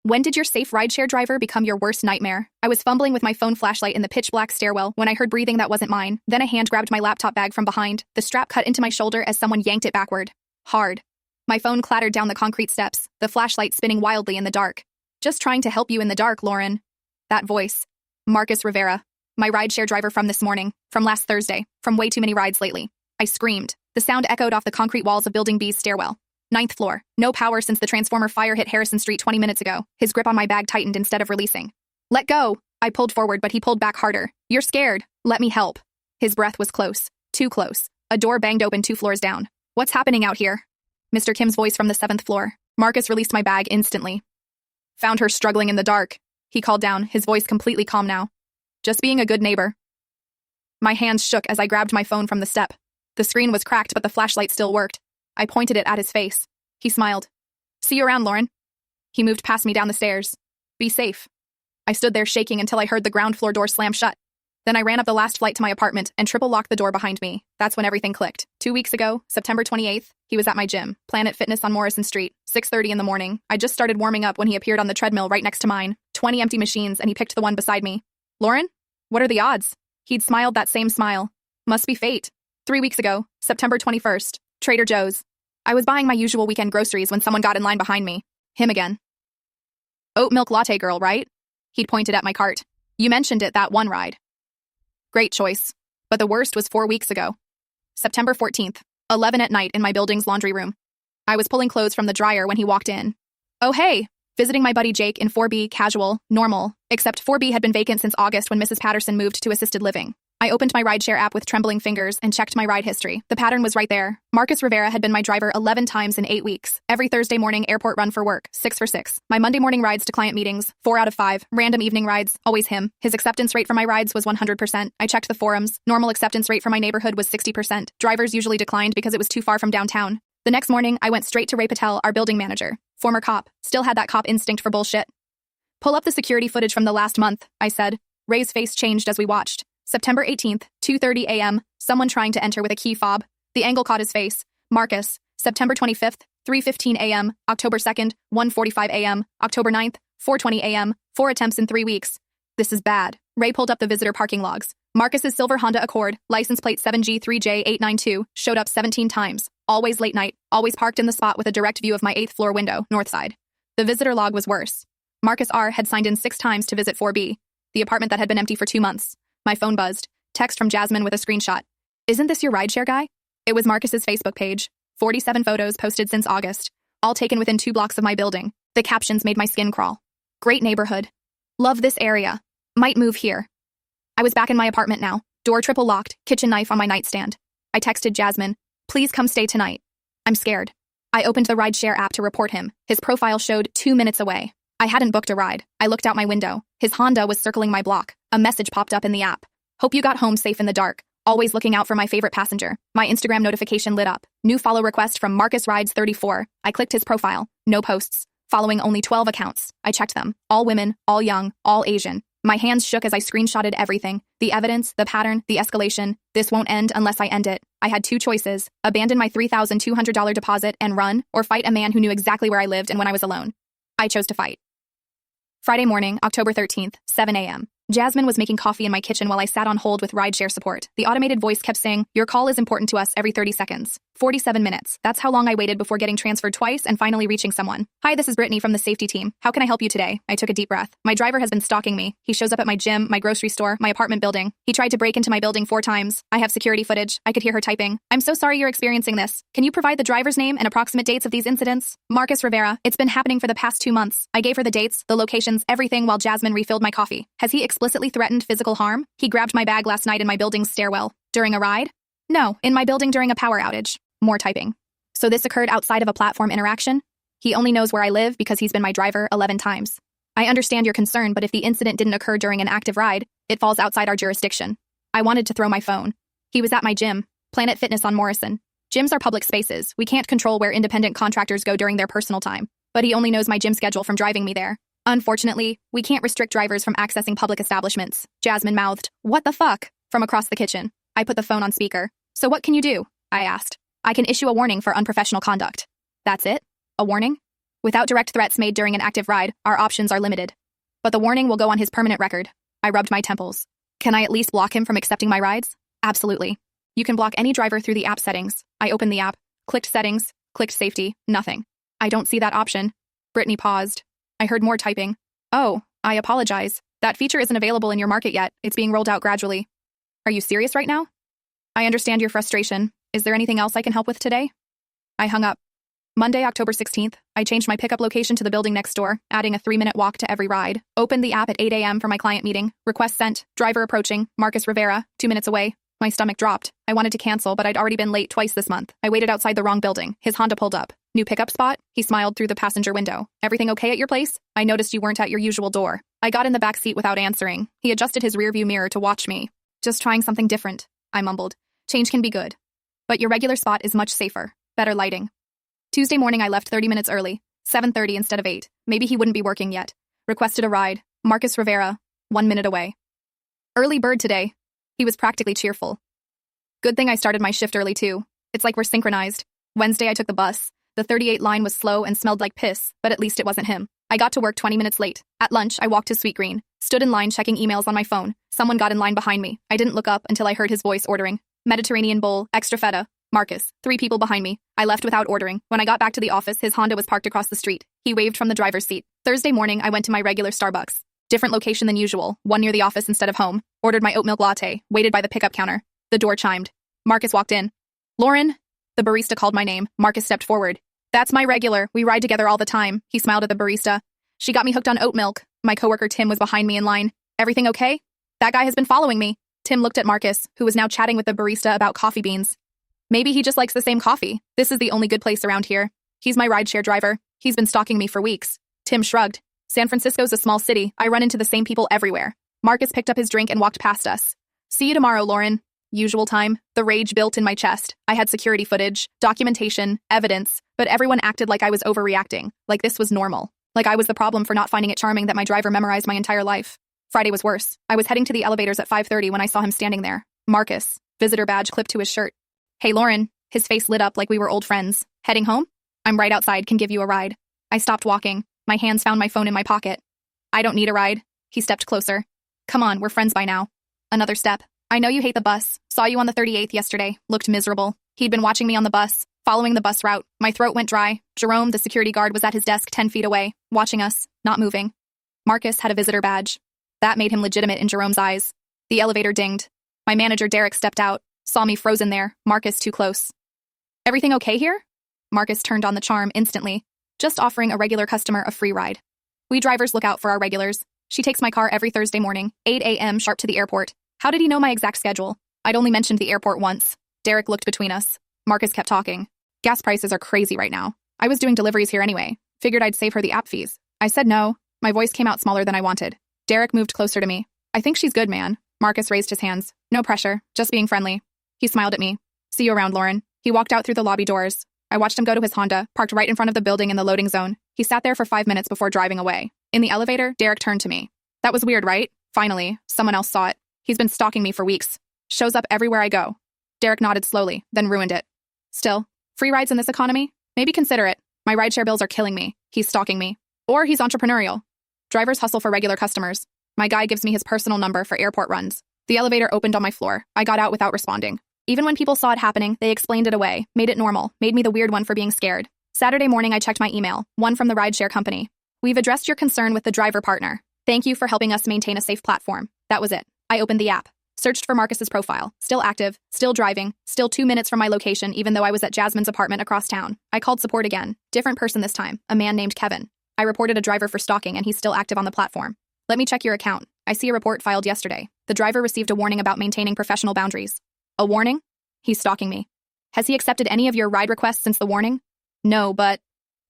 When did your safe rideshare driver become your worst nightmare? I was fumbling with my phone flashlight in the pitch-black stairwell when I heard breathing that wasn't mine. Then a hand grabbed my laptop bag from behind. The strap cut into my shoulder as someone yanked it backward. Hard. My phone clattered down the concrete steps, the flashlight spinning wildly in the dark. Just trying to help you in the dark, Lauren. That voice. Marcus Rivera. My rideshare driver from this morning, from last Thursday, from way too many rides lately. I screamed. The sound echoed off the concrete walls of Building B's stairwell. 9th floor. No power since the transformer fire hit Harrison Street 20 minutes ago. His grip on my bag tightened instead of releasing. Let go. I pulled forward, but he pulled back harder. You're scared. Let me help. His breath was close. Too close. A door banged open 2 floors down. What's happening out here? Mr. Kim's voice from the 7th floor. Marcus released my bag instantly. Found her struggling in the dark. He called down, his voice completely calm now. Just being a good neighbor. My hands shook as I grabbed my phone from the step. The screen was cracked, but the flashlight still worked. I pointed it at his face. He smiled. See you around, Lauren. He moved past me down the stairs. Be safe. I stood there shaking until I heard the ground floor door slam shut. Then I ran up the last flight to my apartment and triple locked the door behind me. That's when everything clicked. 2 weeks ago, September 28th, he was at my gym, Planet Fitness on Morrison Street, 6:30 in the morning. I just started warming up when he appeared on the treadmill right next to mine. 20 empty machines, and he picked the one beside me. Lauren? What are the odds? He'd smiled that same smile. Must be fate. 3 weeks ago, September 21st, Trader Joe's. I was buying my usual weekend groceries when someone got in line behind me. Him again. Oat milk latte girl, right? He'd pointed at my cart. You mentioned it that one ride. Great choice. But the worst was 4 weeks ago. September 14th, 11 at night in my building's laundry room. I was pulling clothes from the dryer when he walked in. Oh hey, visiting my buddy Jake in 4B, casual, normal, except 4B had been vacant since August when Mrs. Patterson moved to assisted living. I opened my rideshare app with trembling fingers and checked my ride history. The pattern was right there. Marcus Rivera had been my driver 11 times in 8 weeks. Every Thursday morning, airport run for work, 6 for 6. My Monday morning rides to client meetings, 4 out of 5. Random evening rides, always him. His acceptance rate for my rides was 100%. I checked the forums. Normal acceptance rate for my neighborhood was 60%. Drivers usually declined because it was too far from downtown. The next morning, I went straight to Ray Patel, our building manager. Former cop. Still had that cop instinct for bullshit. Pull up the security footage from the last month, I said. Ray's face changed as we watched. September 18th, 2:30 a.m., someone trying to enter with a key fob. The angle caught his face. Marcus. September 25th, 3:15 a.m., October 2nd, 1:45 a.m., October 9th, 4:20 a.m., 4 attempts in 3 weeks. This is bad. Ray pulled up the visitor parking logs. Marcus's silver Honda Accord, license plate 7G3J892, showed up 17 times. Always late night, always parked in the spot with a direct view of my 8th floor window, north side. The visitor log was worse. Marcus R. had signed in 6 times to visit 4B, the apartment that had been empty for 2 months. My phone buzzed. Text from Jasmine with a screenshot. Isn't this your rideshare guy? It was Marcus's Facebook page. 47 photos posted since August. All taken within 2 blocks of my building. The captions made my skin crawl. Great neighborhood. Love this area. Might move here. I was back in my apartment now. Door triple locked, kitchen knife on my nightstand. I texted Jasmine. Please come stay tonight. I'm scared. I opened the rideshare app to report him. His profile showed 2 minutes away. I hadn't booked a ride. I looked out my window. His Honda was circling my block. A message popped up in the app. Hope you got home safe in the dark. Always looking out for my favorite passenger. My Instagram notification lit up. New follow request from Marcus Rides 34. I clicked his profile. No posts. Following only 12 accounts. I checked them. All women, all young, all Asian. My hands shook as I screenshotted everything. The evidence, the pattern, the escalation. This won't end unless I end it. I had 2 choices. Abandon my $3,200 deposit and run, or fight a man who knew exactly where I lived and when I was alone. I chose to fight. Friday morning, October 13th, 7 a.m. Jasmine was making coffee in my kitchen while I sat on hold with rideshare support. The automated voice kept saying, your call is important to us every 30 seconds. 47 minutes. That's how long I waited before getting transferred twice and finally reaching someone. Hi, this is Brittany from the safety team. How can I help you today? I took a deep breath. My driver has been stalking me. He shows up at my gym, my grocery store, my apartment building. He tried to break into my building 4 times. I have security footage. I could hear her typing. I'm so sorry you're experiencing this. Can you provide the driver's name and approximate dates of these incidents? Marcus Rivera. It's been happening for the past 2 months. I gave her the dates, the locations, everything while Jasmine refilled my coffee. Has he explicitly threatened physical harm? He grabbed my bag last night in my building's stairwell. During a ride? No, in my building during a power outage. More typing. So this occurred outside of a platform interaction? He only knows where I live because he's been my driver 11 times. I understand your concern, but if the incident didn't occur during an active ride, it falls outside our jurisdiction. I wanted to throw my phone. He was at my gym, Planet Fitness on Morrison. Gyms are public spaces. We can't control where independent contractors go during their personal time. But he only knows my gym schedule from driving me there. Unfortunately, we can't restrict drivers from accessing public establishments. Jasmine mouthed, "What the fuck?" from across the kitchen. I put the phone on speaker. So what can you do? I asked. I can issue a warning for unprofessional conduct. That's it? A warning? Without direct threats made during an active ride, our options are limited. But the warning will go on his permanent record. I rubbed my temples. Can I at least block him from accepting my rides? Absolutely. You can block any driver through the app settings. I opened the app, clicked settings, clicked safety, nothing. I don't see that option. Brittany paused. I heard more typing. Oh, I apologize. That feature isn't available in your market yet. It's being rolled out gradually. Are you serious right now? I understand your frustration. Is there anything else I can help with today? I hung up. Monday, October 16th, I changed my pickup location to the building next door, adding a 3-minute walk to every ride. Opened the app at 8 a.m. for my client meeting. Request sent. Driver approaching. Marcus Rivera. 2 minutes away. My stomach dropped. I wanted to cancel, but I'd already been late twice this month. I waited outside the wrong building. His Honda pulled up. New pickup spot? He smiled through the passenger window. Everything okay at your place? I noticed you weren't at your usual door. I got in the back seat without answering. He adjusted his rearview mirror to watch me. Just trying something different, I mumbled. Change can be good. But your regular spot is much safer. Better lighting. Tuesday morning I left 30 minutes early. 7:30 instead of 8. Maybe he wouldn't be working yet. Requested a ride. Marcus Rivera. 1 minute away. Early bird today. He was practically cheerful. Good thing I started my shift early too. It's like we're synchronized. Wednesday I took the bus. The 38 line was slow and smelled like piss, but at least it wasn't him. I got to work 20 minutes late. At lunch, I walked to Sweet Green. Stood in line checking emails on my phone. Someone got in line behind me. I didn't look up until I heard his voice ordering. Mediterranean bowl, extra feta. Marcus. 3 people behind me. I left without ordering. When I got back to the office, his Honda was parked across the street. He waved from the driver's seat. Thursday morning, I went to my regular Starbucks. Different location than usual, one near the office instead of home. Ordered my oat milk latte, waited by the pickup counter. The door chimed. Marcus walked in. Lauren? The barista called my name. Marcus stepped forward. That's my regular. We ride together all the time. He smiled at the barista. She got me hooked on oat milk. My coworker Tim was behind me in line. Everything okay? That guy has been following me. Tim looked at Marcus, who was now chatting with the barista about coffee beans. Maybe he just likes the same coffee. This is the only good place around here. He's my rideshare driver. He's been stalking me for weeks. Tim shrugged. San Francisco's a small city. I run into the same people everywhere. Marcus picked up his drink and walked past us. See you tomorrow, Lauren. Usual time. The rage built in my chest. I had security footage, documentation, evidence, but everyone acted like I was overreacting, like this was normal, like I was the problem for not finding it charming that my driver memorized my entire life. Friday was worse. I was heading to the elevators at 5:30 when I saw him standing there. Marcus, visitor badge clipped to his shirt. Hey, Lauren. His face lit up like we were old friends. Heading home? I'm right outside, can give you a ride. I stopped walking. My hands found my phone in my pocket. I don't need a ride. He stepped closer. Come on, we're friends by now. Another step. I know you hate the bus. Saw you on the 38th yesterday. Looked miserable. He'd been watching me on the bus, following the bus route. My throat went dry. Jerome, the security guard, was at his desk 10 feet away, watching us, not moving. Marcus had a visitor badge. That made him legitimate in Jerome's eyes. The elevator dinged. My manager, Derek, stepped out, saw me frozen there, Marcus too close. Everything okay here? Marcus turned on the charm instantly, just offering a regular customer a free ride. We drivers look out for our regulars. She takes my car every Thursday morning, 8 a.m. sharp to the airport. How did he know my exact schedule? I'd only mentioned the airport once. Derek looked between us. Marcus kept talking. Gas prices are crazy right now. I was doing deliveries here anyway. Figured I'd save her the app fees. I said no. My voice came out smaller than I wanted. Derek moved closer to me. I think she's good, man. Marcus raised his hands. No pressure, just being friendly. He smiled at me. See you around, Lauren. He walked out through the lobby doors. I watched him go to his Honda, parked right in front of the building in the loading zone. He sat there for 5 minutes before driving away. In the elevator, Derek turned to me. That was weird, right? Finally, someone else saw it. He's been stalking me for weeks. Shows up everywhere I go. Derek nodded slowly, then ruined it. Still, free rides in this economy? Maybe consider it. My rideshare bills are killing me. He's stalking me. Or he's entrepreneurial. Drivers hustle for regular customers. My guy gives me his personal number for airport runs. The elevator opened on my floor. I got out without responding. Even when people saw it happening, they explained it away, made it normal, made me the weird one for being scared. Saturday morning, I checked my email, one from the rideshare company. We've addressed your concern with the driver partner. Thank you for helping us maintain a safe platform. That was it. I opened the app. Searched for Marcus's profile. Still active, still driving, still 2 minutes from my location even though I was at Jasmine's apartment across town. I called support again. Different person this time, a man named Kevin. I reported a driver for stalking and he's still active on the platform. Let me check your account. I see a report filed yesterday. The driver received a warning about maintaining professional boundaries. A warning? He's stalking me. Has he accepted any of your ride requests since the warning? No, but...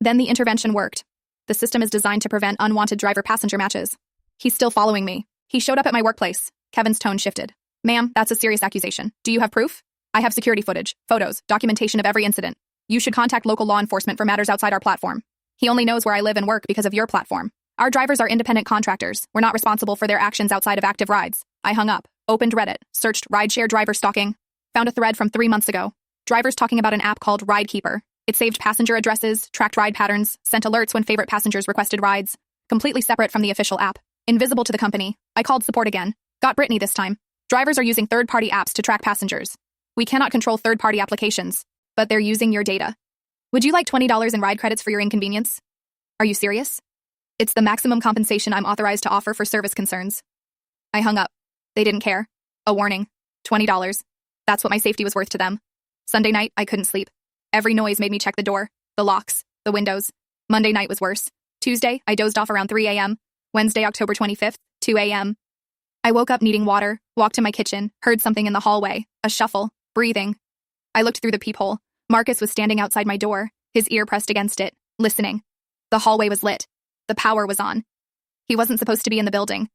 Then the intervention worked. The system is designed to prevent unwanted driver-passenger matches. He's still following me. He showed up at my workplace. Kevin's tone shifted. Ma'am, that's a serious accusation. Do you have proof? I have security footage, photos, documentation of every incident. You should contact local law enforcement for matters outside our platform. He only knows where I live and work because of your platform. Our drivers are independent contractors. We're not responsible for their actions outside of active rides. I hung up, opened Reddit, searched rideshare driver stalking, found a thread from 3 months ago. Drivers talking about an app called Ridekeeper. It saved passenger addresses, tracked ride patterns, sent alerts when favorite passengers requested rides. Completely separate from the official app. Invisible to the company. I called support again. Got Brittany this time. Drivers are using third-party apps to track passengers. We cannot control third-party applications, but they're using your data. Would you like $20 in ride credits for your inconvenience? Are you serious? It's the maximum compensation I'm authorized to offer for service concerns. I hung up. They didn't care. A warning. $20. That's what my safety was worth to them. Sunday night, I couldn't sleep. Every noise made me check the door, the locks, the windows. Monday night was worse. Tuesday, I dozed off around 3 a.m. Wednesday, October 25th, 2 a.m. I woke up needing water, walked to my kitchen, heard something in the hallway, a shuffle, breathing. I looked through the peephole. Marcus was standing outside my door, his ear pressed against it, listening. The hallway was lit. The power was on. He wasn't supposed to be in the building.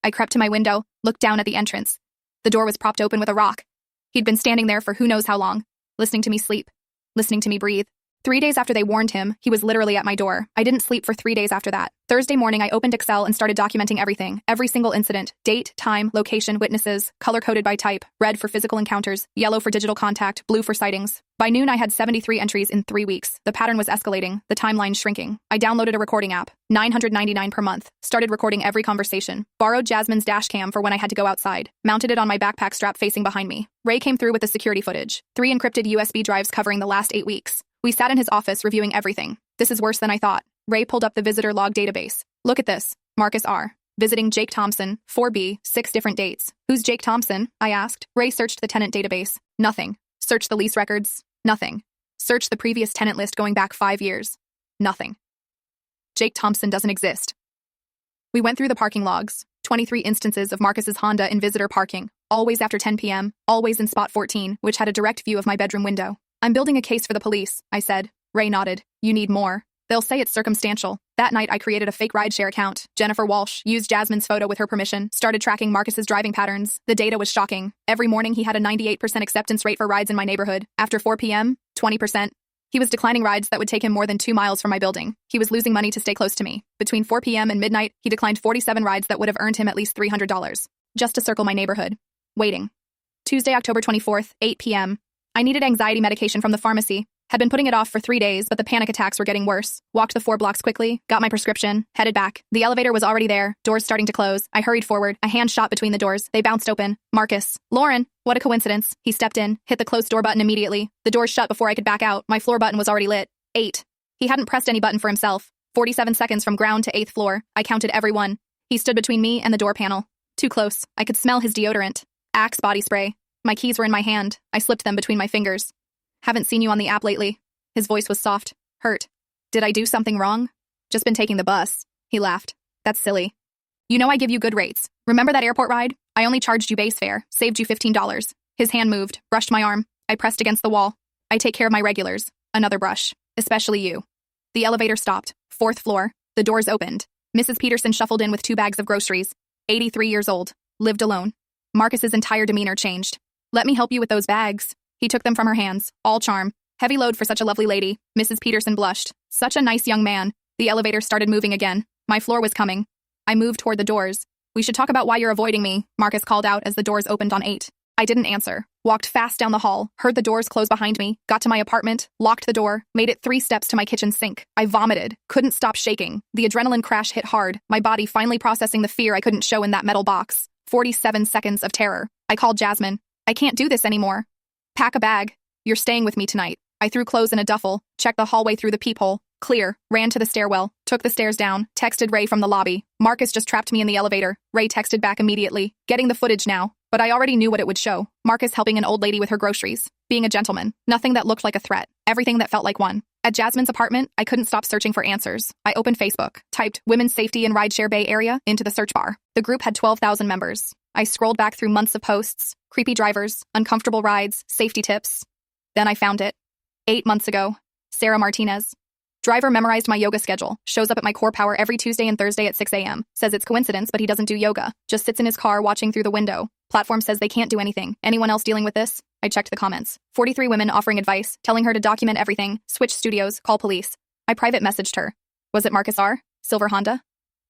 I crept to my window, looked down at the entrance. The door was propped open with a rock. He'd been standing there for who knows how long, listening to me sleep, listening to me breathe. 3 days after they warned him, he was literally at my door. I didn't sleep for 3 days after that. Thursday morning, I opened Excel and started documenting everything, every single incident, date, time, location, witnesses, color-coded by type, red for physical encounters, yellow for digital contact, blue for sightings. By noon, I had 73 entries in 3 weeks. The pattern was escalating, the timeline shrinking. I downloaded a recording app, $999 per month, started recording every conversation, borrowed Jasmine's dash cam for when I had to go outside, mounted it on my backpack strap facing behind me. Ray came through with the security footage, 3 encrypted USB drives covering the last 8 weeks. We sat in his office reviewing everything. This is worse than I thought. Ray pulled up the visitor log database. Look at this. Marcus R. Visiting Jake Thompson, 4B, 6 different dates. Who's Jake Thompson? I asked. Ray searched the tenant database. Nothing. Searched the lease records. Nothing. Searched the previous tenant list going back 5 years. Nothing. Jake Thompson doesn't exist. We went through the parking logs. 23 instances of Marcus's Honda in visitor parking. Always after 10 p.m., always in spot 14, which had a direct view of my bedroom window. I'm building a case for the police, I said. Ray nodded. You need more. They'll say it's circumstantial. That night, I created a fake rideshare account. Jennifer Walsh used Jasmine's photo with her permission, started tracking Marcus's driving patterns. The data was shocking. Every morning, he had a 98% acceptance rate for rides in my neighborhood. After 4 p.m., 20%. He was declining rides that would take him more than 2 miles from my building. He was losing money to stay close to me. Between 4 p.m. and midnight, he declined 47 rides that would have earned him at least $300. Just to circle my neighborhood. Waiting. Tuesday, October 24th, 8 p.m. I needed anxiety medication from the pharmacy. Had been putting it off for 3 days, but the panic attacks were getting worse. Walked the 4 blocks quickly, got my prescription, headed back. The elevator was already there, doors starting to close. I hurried forward, a hand shot between the doors. They bounced open. Marcus. Lauren. What a coincidence. He stepped in, hit the close door button immediately. The doors shut before I could back out. My floor button was already lit. 8. He hadn't pressed any button for himself. 47 seconds from ground to 8th floor. I counted every one. He stood between me and the door panel. Too close. I could smell his deodorant. Axe body spray. My keys were in my hand. I slipped them between my fingers. Haven't seen you on the app lately. His voice was soft, hurt. Did I do something wrong? Just been taking the bus. He laughed. That's silly. You know I give you good rates. Remember that airport ride? I only charged you base fare, saved you $15. His hand moved, brushed my arm. I pressed against the wall. I take care of my regulars. Another brush. Especially you. The elevator stopped. 4th floor. The doors opened. Mrs. Peterson shuffled in with 2 bags of groceries. 83 years old. Lived alone. Marcus's entire demeanor changed. Let me help you with those bags. He took them from her hands, all charm. Heavy load for such a lovely lady. Mrs. Peterson blushed. Such a nice young man. The elevator started moving again. My floor was coming. I moved toward the doors. We should talk about why you're avoiding me, Marcus called out as the doors opened on 8. I didn't answer. Walked fast down the hall, heard the doors close behind me, got to my apartment, locked the door, made it 3 steps to my kitchen sink. I vomited, couldn't stop shaking. The adrenaline crash hit hard, my body finally processing the fear I couldn't show in that metal box. 47 seconds of terror. I called Jasmine. I can't do this anymore. Pack a bag. You're staying with me tonight. I threw clothes in a duffel, checked the hallway through the peephole. Clear. Ran to the stairwell, took the stairs down, texted Ray from the lobby. Marcus just trapped me in the elevator. Ray texted back immediately. Getting the footage now. But I already knew what it would show. Marcus helping an old lady with her groceries. Being a gentleman. Nothing that looked like a threat. Everything that felt like one. At Jasmine's apartment, I couldn't stop searching for answers. I opened Facebook, typed Women's Safety in Rideshare Bay Area into the search bar. The group had 12,000 members. I scrolled back through months of posts. Creepy drivers, uncomfortable rides, safety tips. Then I found it. 8 months ago. Sarah Martinez. Driver memorized my yoga schedule, shows up at my core power every Tuesday and Thursday at 6 a.m. Says it's coincidence, but he doesn't do yoga. Just sits in his car watching through the window. Platform says they can't do anything. Anyone else dealing with this? I checked the comments. 43 women offering advice, telling her to document everything, switch studios, call police. I private messaged her. Was it Marcus R? Silver Honda?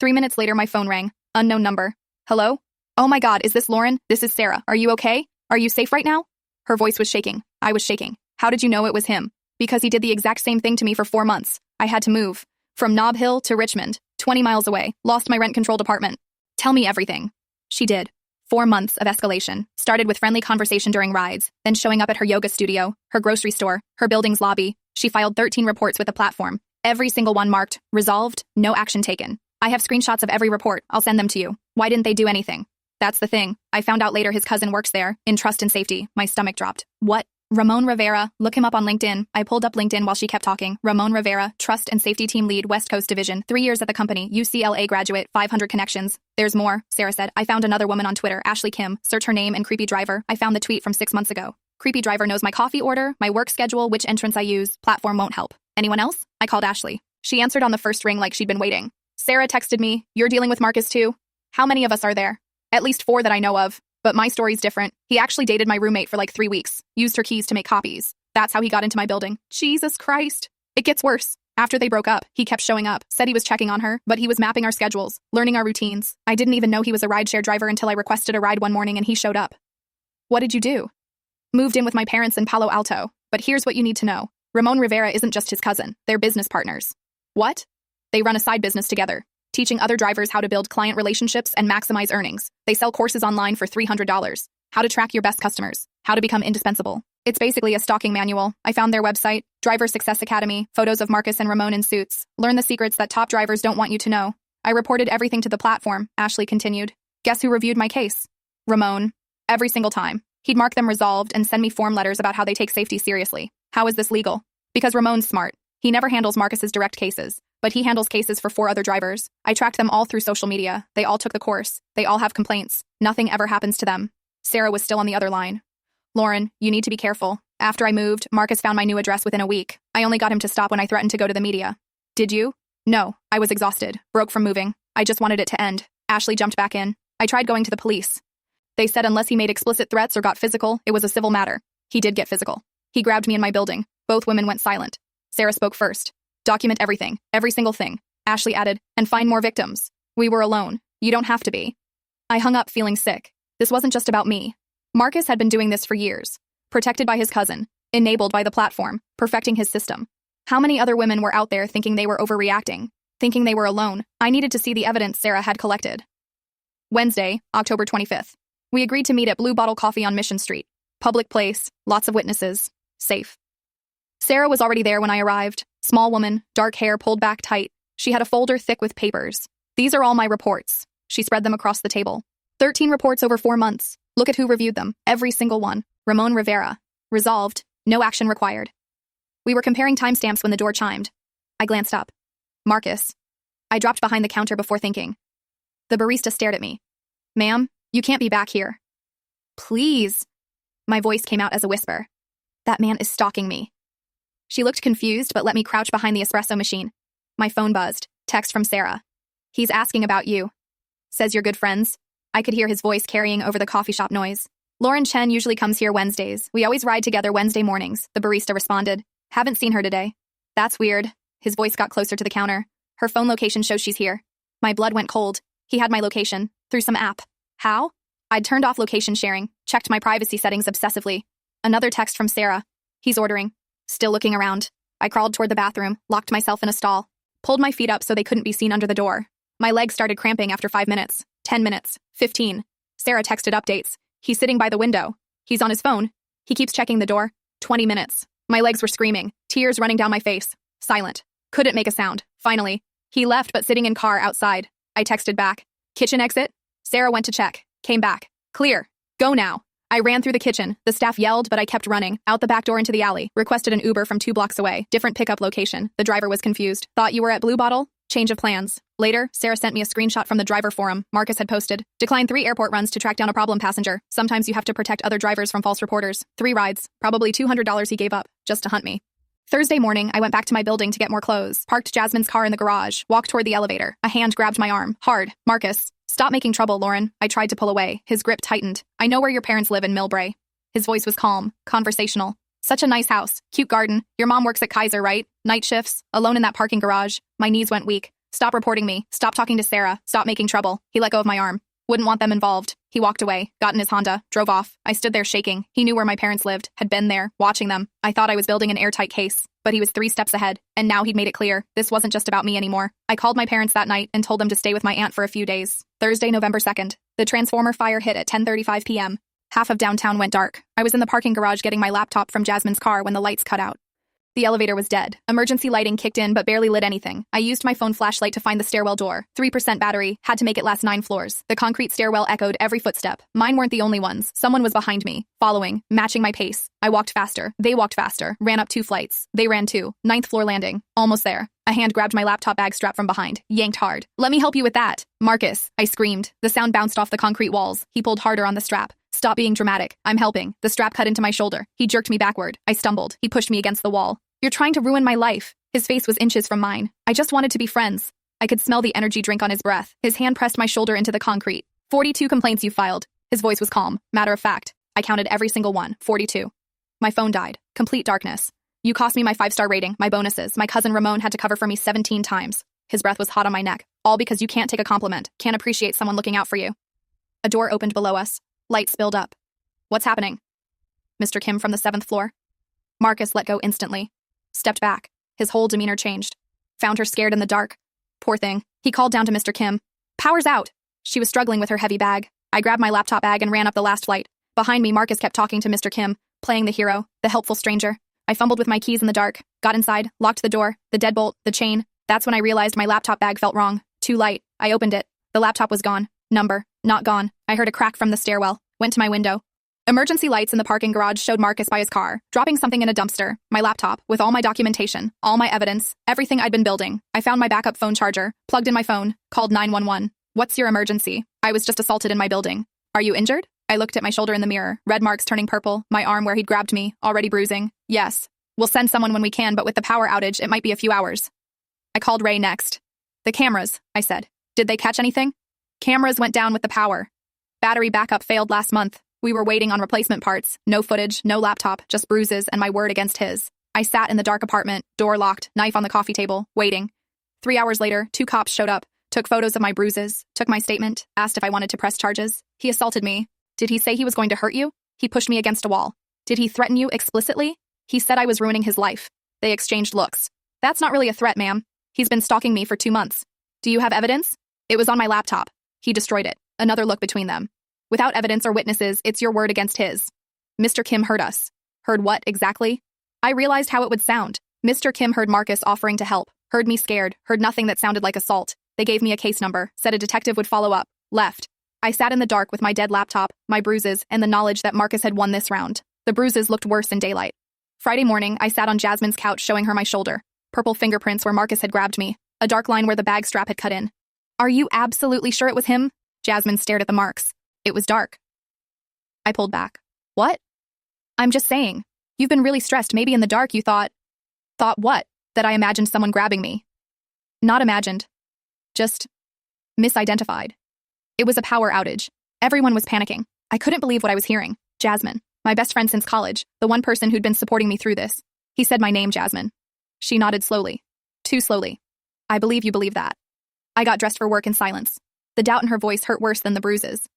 3 minutes later, my phone rang. Unknown number. Hello? Oh my God, is this Lauren? This is Sarah. Are you okay? Are you safe right now? Her voice was shaking. I was shaking. How did you know it was him? Because he did the exact same thing to me for 4 months. I had to move. From Nob Hill to Richmond, 20 miles away, lost my rent-controlled apartment. Tell me everything. She did. 4 months of escalation. Started with friendly conversation during rides, then showing up at her yoga studio, her grocery store, her building's lobby. She filed 13 reports with the platform. Every single one marked, resolved, no action taken. I have screenshots of every report. I'll send them to you. Why didn't they do anything? That's the thing. I found out later his cousin works there, in trust and safety. My stomach dropped. What? Ramon Rivera. Look him up on LinkedIn. I pulled up LinkedIn while she kept talking. Ramon Rivera, Trust and Safety Team Lead, West Coast Division. 3 years at the company. UCLA graduate. 500 connections. There's more, Sarah said. I found another woman on Twitter, Ashley Kim. Search her name and Creepy Driver. I found the tweet from 6 months ago. Creepy Driver knows my coffee order, my work schedule, which entrance I use. Platform won't help. Anyone else? I called Ashley. She answered on the first ring like she'd been waiting. Sarah texted me, "You're dealing with Marcus too?" How many of us are there? At least 4 that I know of. But my story's different. He actually dated my roommate for like 3 weeks. Used her keys to make copies. That's how he got into my building. Jesus Christ. It gets worse. After they broke up, he kept showing up, said he was checking on her, but he was mapping our schedules, learning our routines. I didn't even know he was a rideshare driver until I requested a ride one morning and he showed up. What did you do? Moved in with my parents in Palo Alto. But here's what you need to know. Ramon Rivera isn't just his cousin. They're business partners. What? They run a side business together, teaching other drivers how to build client relationships and maximize earnings. They sell courses online for $300. How to track your best customers. How to become indispensable. It's basically a stalking manual. I found their website, Driver Success Academy, photos of Marcus and Ramon in suits. Learn the secrets that top drivers don't want you to know. I reported everything to the platform, Ashley continued. Guess who reviewed my case? Ramon. Every single time. He'd mark them resolved and send me form letters about how they take safety seriously. How is this legal? Because Ramon's smart. He never handles Marcus's direct cases, but he handles cases for 4 other drivers. I tracked them all through social media. They all took the course. They all have complaints. Nothing ever happens to them. Sarah was still on the other line. Lauren, you need to be careful. After I moved, Marcus found my new address within a week. I only got him to stop when I threatened to go to the media. Did you? No, I was exhausted, broke from moving. I just wanted it to end. Ashley jumped back in. I tried going to the police. They said unless he made explicit threats or got physical, it was a civil matter. He did get physical. He grabbed me in my building. Both women went silent. Sarah spoke first. Document everything, every single thing. Ashley added, and find more victims. We were alone. You don't have to be. I hung up feeling sick. This wasn't just about me. Marcus had been doing this for years. Protected by his cousin. Enabled by the platform. Perfecting his system. How many other women were out there thinking they were overreacting? Thinking they were alone? I needed to see the evidence Sarah had collected. Wednesday, October 25th. We agreed to meet at Blue Bottle Coffee on Mission Street. Public place, lots of witnesses. Safe. Sarah was already there when I arrived. Small woman, dark hair pulled back tight. She had a folder thick with papers. These are all my reports. She spread them across the table. 13 reports over 4 months. Look at who reviewed them. Every single one. Ramon Rivera. Resolved. No action required. We were comparing timestamps when the door chimed. I glanced up. Marcus. I dropped behind the counter before thinking. The barista stared at me. Ma'am, you can't be back here. Please. My voice came out as a whisper. That man is stalking me. She looked confused but let me crouch behind the espresso machine. My phone buzzed. Text from Sarah. He's asking about you. Says you're good friends. I could hear his voice carrying over the coffee shop noise. Lauren Chen usually comes here Wednesdays. We always ride together Wednesday mornings, the barista responded. Haven't seen her today. That's weird. His voice got closer to the counter. Her phone location shows she's here. My blood went cold. He had my location. Through some app. How? I'd turned off location sharing, checked my privacy settings obsessively. Another text from Sarah. He's ordering. Still looking around. I crawled toward the bathroom, locked myself in a stall, pulled my feet up so they couldn't be seen under the door. My legs started cramping after 5 minutes, 10 minutes, 15. Sarah texted updates. He's sitting by the window. He's on his phone. He keeps checking the door. 20 minutes. My legs were screaming, tears running down my face. Silent. Couldn't make a sound. Finally. He left but sitting in car outside. I texted back. Kitchen exit? Sarah went to check. Came back. Clear. Go now. I ran through the kitchen. The staff yelled, but I kept running. Out the back door into the alley. Requested an Uber from 2 blocks away. Different pickup location. The driver was confused. Thought you were at Blue Bottle? Change of plans. Later, Sarah sent me a screenshot from the driver forum Marcus had posted. Declined 3 airport runs to track down a problem passenger. Sometimes you have to protect other drivers from false reporters. 3 rides. Probably $200 he gave up, just to hunt me. Thursday morning, I went back to my building to get more clothes. Parked Jasmine's car in the garage. Walked toward the elevator. A hand grabbed my arm. Hard. Marcus. Stop making trouble, Lauren. I tried to pull away. His grip tightened. I know where your parents live in Millbrae. His voice was calm, conversational. Such a nice house. Cute garden. Your mom works at Kaiser, right? Night shifts. Alone in that parking garage. My knees went weak. Stop reporting me. Stop talking to Sarah. Stop making trouble. He let go of my arm. Wouldn't want them involved. He walked away, got in his Honda, drove off. I stood there shaking. He knew where my parents lived, had been there, watching them. I thought I was building an airtight case, but he was 3 steps ahead, and now he'd made it clear this wasn't just about me anymore. I called my parents that night and told them to stay with my aunt for a few days. Thursday, November 2nd. The transformer fire hit at 10:35 p.m. Half of downtown went dark. I was in the parking garage getting my laptop from Jasmine's car when the lights cut out. The elevator was dead. Emergency lighting kicked in but barely lit anything. I used my phone flashlight to find the stairwell door. 3% battery, had to make it last 9 floors. The concrete stairwell echoed every footstep. Mine weren't the only ones. Someone was behind me, following, matching my pace. I walked faster. They walked faster. Ran up 2 flights. They ran 2. 9th floor landing. Almost there. A hand grabbed my laptop bag strap from behind. Yanked hard. "Let me help you with that." "Marcus," I screamed. The sound bounced off the concrete walls. He pulled harder on the strap. "Stop being dramatic. I'm helping." The strap cut into my shoulder. He jerked me backward. I stumbled. He pushed me against the wall. "You're trying to ruin my life." His face was inches from mine. I just wanted to be friends. I could smell the energy drink on his breath. His hand pressed my shoulder into the concrete. 42 complaints you filed." His voice was calm, matter of fact. I counted every single one. 42. My phone died. Complete darkness. "You cost me my 5-star rating, my bonuses. My cousin Ramon had to cover for me 17 times. His breath was hot on my neck. All because you can't take a compliment, can't appreciate someone looking out for you. A door opened below us. Light spilled up. "What's happening?" "Mr. Kim from the 7th floor." Marcus let go instantly. Stepped back. His whole demeanor changed. "Found her scared in the dark. Poor thing." He called down to Mr. Kim. "Power's out." She was struggling with her heavy bag. I grabbed my laptop bag and ran up the last flight. Behind me, Marcus kept talking to Mr. Kim, playing the hero, the helpful stranger. I fumbled with my keys in the dark, got inside, locked the door, the deadbolt, the chain. That's when I realized my laptop bag felt wrong. Too light. I opened it. The laptop was gone. Number, not gone. I heard a crack from the stairwell. Went to my window. Emergency lights in the parking garage showed Marcus by his car, dropping something in a dumpster. My laptop, with all my documentation, all my evidence, everything I'd been building. I found my backup phone charger, plugged in my phone, called 911. "What's your emergency?" "I was just assaulted in my building." "Are you injured?" I looked at my shoulder in the mirror, red marks turning purple, my arm where he'd grabbed me, already bruising. "Yes. We'll send someone when we can, but with the power outage, it might be a few hours." I called Ray next. "The cameras," I said. "Did they catch anything?" "Cameras went down with the power. Battery backup failed last month. We were waiting on replacement parts. No footage, no laptop, just bruises and my word against his." I sat in the dark apartment, door locked, knife on the coffee table, waiting. 3 hours later, 2 cops showed up, took photos of my bruises, took my statement, asked if I wanted to press charges. "He assaulted me." "Did he say he was going to hurt you?" "He pushed me against a wall." "Did he threaten you explicitly?" "He said I was ruining his life." They exchanged looks. "That's not really a threat, ma'am. He's been stalking me for 2 months." "Do you have evidence?" "It was on my laptop." He destroyed it. Another look between them. "Without evidence or witnesses, it's your word against his." Mr. Kim heard us. Heard what, exactly? I realized how it would sound. Mr. Kim heard Marcus offering to help, heard me scared, heard nothing that sounded like assault. They gave me a case number, said a detective would follow up, left. I sat in the dark with my dead laptop, my bruises, and the knowledge that Marcus had won this round. The bruises looked worse in daylight. Friday morning, I sat on Jasmine's couch showing her my shoulder. Purple fingerprints where Marcus had grabbed me. A dark line where the bag strap had cut in. "Are you absolutely sure it was him?" Jasmine stared at the marks. "It was dark." I pulled back. "What?" "I'm just saying. You've been really stressed. Maybe in the dark you thought..." "Thought what?" "That I imagined someone grabbing me." "Not imagined. Just misidentified." It was a power outage. Everyone was panicking. I couldn't believe what I was hearing. Jasmine, my best friend since college, the one person who'd been supporting me through this. He said my name, Jasmine. She nodded slowly. Too slowly. "I believe you believe that." I got dressed for work in silence. The doubt in her voice hurt worse than the bruises.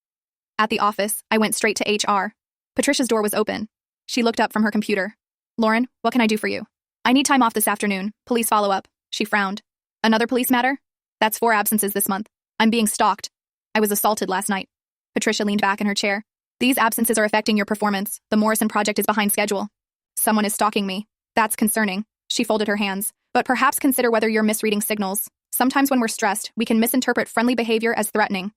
At the office, I went straight to HR. Patricia's door was open. She looked up from her computer. "Lauren, what can I do for you?" "I need time off this afternoon. Police follow-up." She frowned. "Another police matter?" "That's 4 absences this month. I'm being stalked. I was assaulted last night." Patricia leaned back in her chair. "These absences are affecting your performance. The Morrison project is behind schedule." "Someone is stalking me. That's concerning." She folded her hands. "But perhaps consider whether you're misreading signals. Sometimes when we're stressed, we can misinterpret friendly behavior as threatening."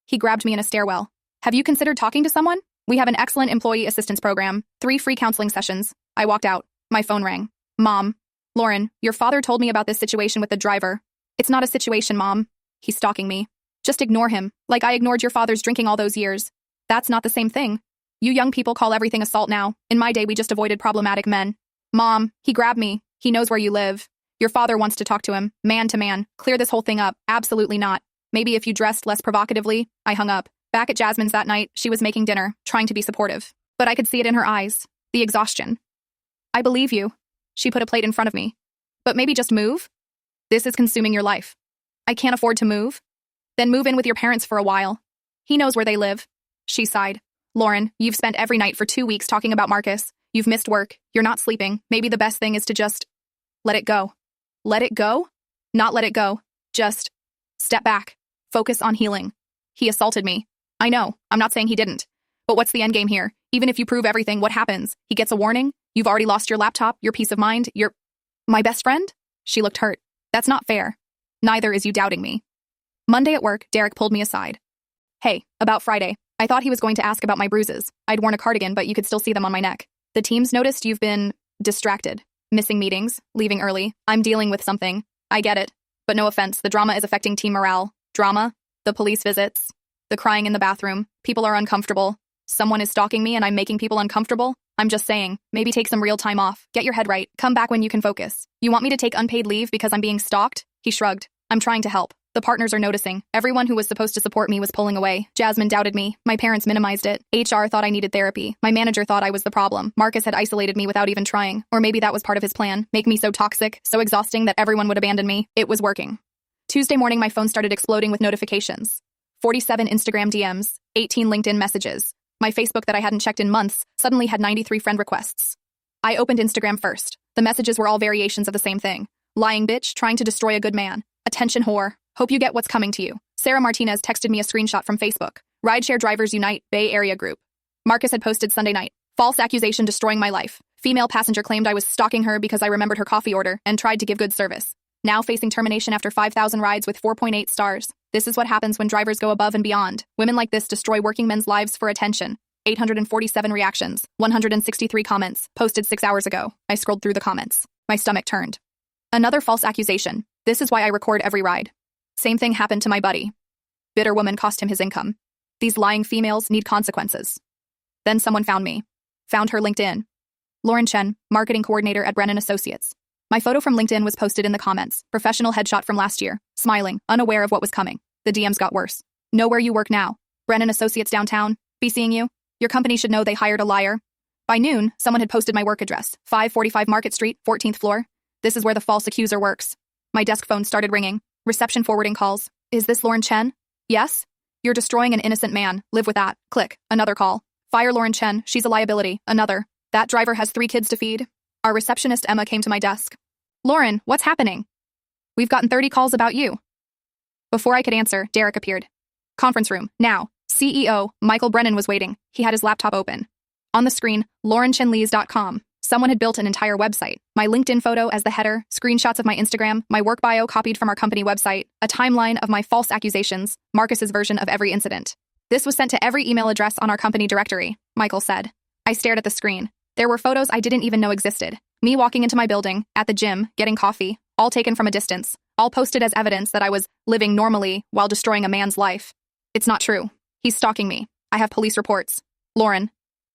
He grabbed me in a stairwell. "Have you considered talking to someone? We have an excellent employee assistance program, 3 free counseling sessions." I walked out. My phone rang. "Mom." "Lauren, your father told me about this situation with the driver." "It's not a situation, Mom. He's stalking me." "Just ignore him, like I ignored your father's drinking all those years." "That's not the same thing. You young people call everything assault now. In my day, we just avoided problematic men." "Mom, he grabbed me. He knows where you live. Your father wants to talk to him, man to man. Clear this whole thing up." "Absolutely not. Maybe if you dressed less provocatively." I hung up. Back at Jasmine's that night, she was making dinner, trying to be supportive. But I could see it in her eyes. The exhaustion. "I believe you." She put a plate in front of me. "But maybe just move? This is consuming your life." "I can't afford to move." "Then move in with your parents for a while." He knows where they live. She sighed. Lauren, you've spent every night for 2 weeks talking about Marcus. You've missed work. You're not sleeping. Maybe the best thing is to just let it go. Let it go? Not let it go. Just step back. Focus on healing. He assaulted me. I know. I'm not saying he didn't. But what's the end game here? Even if you prove everything, what happens? He gets a warning? You've already lost your laptop, your peace of mind, your... My best friend? She looked hurt. That's not fair. Neither is you doubting me. Monday at work, Derek pulled me aside. Hey, about Friday. I thought he was going to ask about my bruises. I'd worn a cardigan, but you could still see them on my neck. The team's noticed you've been distracted. Missing meetings, leaving early. I'm dealing with something. I get it. But no offense, the drama is affecting team morale. Drama? The police visits. The crying in the bathroom. People are uncomfortable. Someone is stalking me and I'm making people uncomfortable? I'm just saying, maybe take some real time off. Get your head right. Come back when you can focus. You want me to take unpaid leave because I'm being stalked? He shrugged. I'm trying to help. The partners are noticing. Everyone who was supposed to support me was pulling away. Jasmine doubted me. My parents minimized it. HR thought I needed therapy. My manager thought I was the problem. Marcus had isolated me without even trying. Or maybe that was part of his plan. Make me so toxic, so exhausting that everyone would abandon me. It was working. Tuesday morning, my phone started exploding with notifications. 47 Instagram DMs, 18 LinkedIn messages. My Facebook that I hadn't checked in months suddenly had 93 friend requests. I opened Instagram first. The messages were all variations of the same thing. Lying bitch, trying to destroy a good man. Attention whore. Hope you get what's coming to you. Sarah Martinez texted me a screenshot from Facebook. Rideshare Drivers Unite, Bay Area Group. Marcus had posted Sunday night. False accusation destroying my life. Female passenger claimed I was stalking her because I remembered her coffee order and tried to give good service. Now facing termination after 5,000 rides with 4.8 stars. This is what happens when drivers go above and beyond. Women like this destroy working men's lives for attention. 847 reactions, 163 comments, posted 6 hours ago. I scrolled through the comments. My stomach turned. Another false accusation. This is why I record every ride. Same thing happened to my buddy. Bitter woman cost him his income. These lying females need consequences. Then someone found me. Found her LinkedIn. Lauren Chen, marketing coordinator at Brennan Associates. My photo from LinkedIn was posted in the comments. Professional headshot from last year. Smiling, unaware of what was coming. The DMs got worse. Know where you work now. Brennan Associates downtown. Be seeing you. Your company should know they hired a liar. By noon, someone had posted my work address. 545 Market Street, 14th floor. This is where the false accuser works. My desk phone started ringing. Reception forwarding calls. Is this Lauren Chen? Yes? You're destroying an innocent man. Live with that. Click. Another call. Fire Lauren Chen. She's a liability. Another. That driver has 3 kids to feed. Our receptionist Emma came to my desk. Lauren, what's happening? We've gotten 30 calls about you. Before I could answer, Derek appeared. Conference room. Now. CEO, Michael Brennan was waiting. He had his laptop open. On the screen, laurenchenlees.com. Someone had built an entire website. My LinkedIn photo as the header, screenshots of my Instagram, my work bio copied from our company website, a timeline of my false accusations, Marcus's version of every incident. This was sent to every email address on our company directory, Michael said. I stared at the screen. There were photos I didn't even know existed. Me walking into my building, at the gym, getting coffee, all taken from a distance, all posted as evidence that I was living normally while destroying a man's life. It's not true. He's stalking me. I have police reports. Lauren.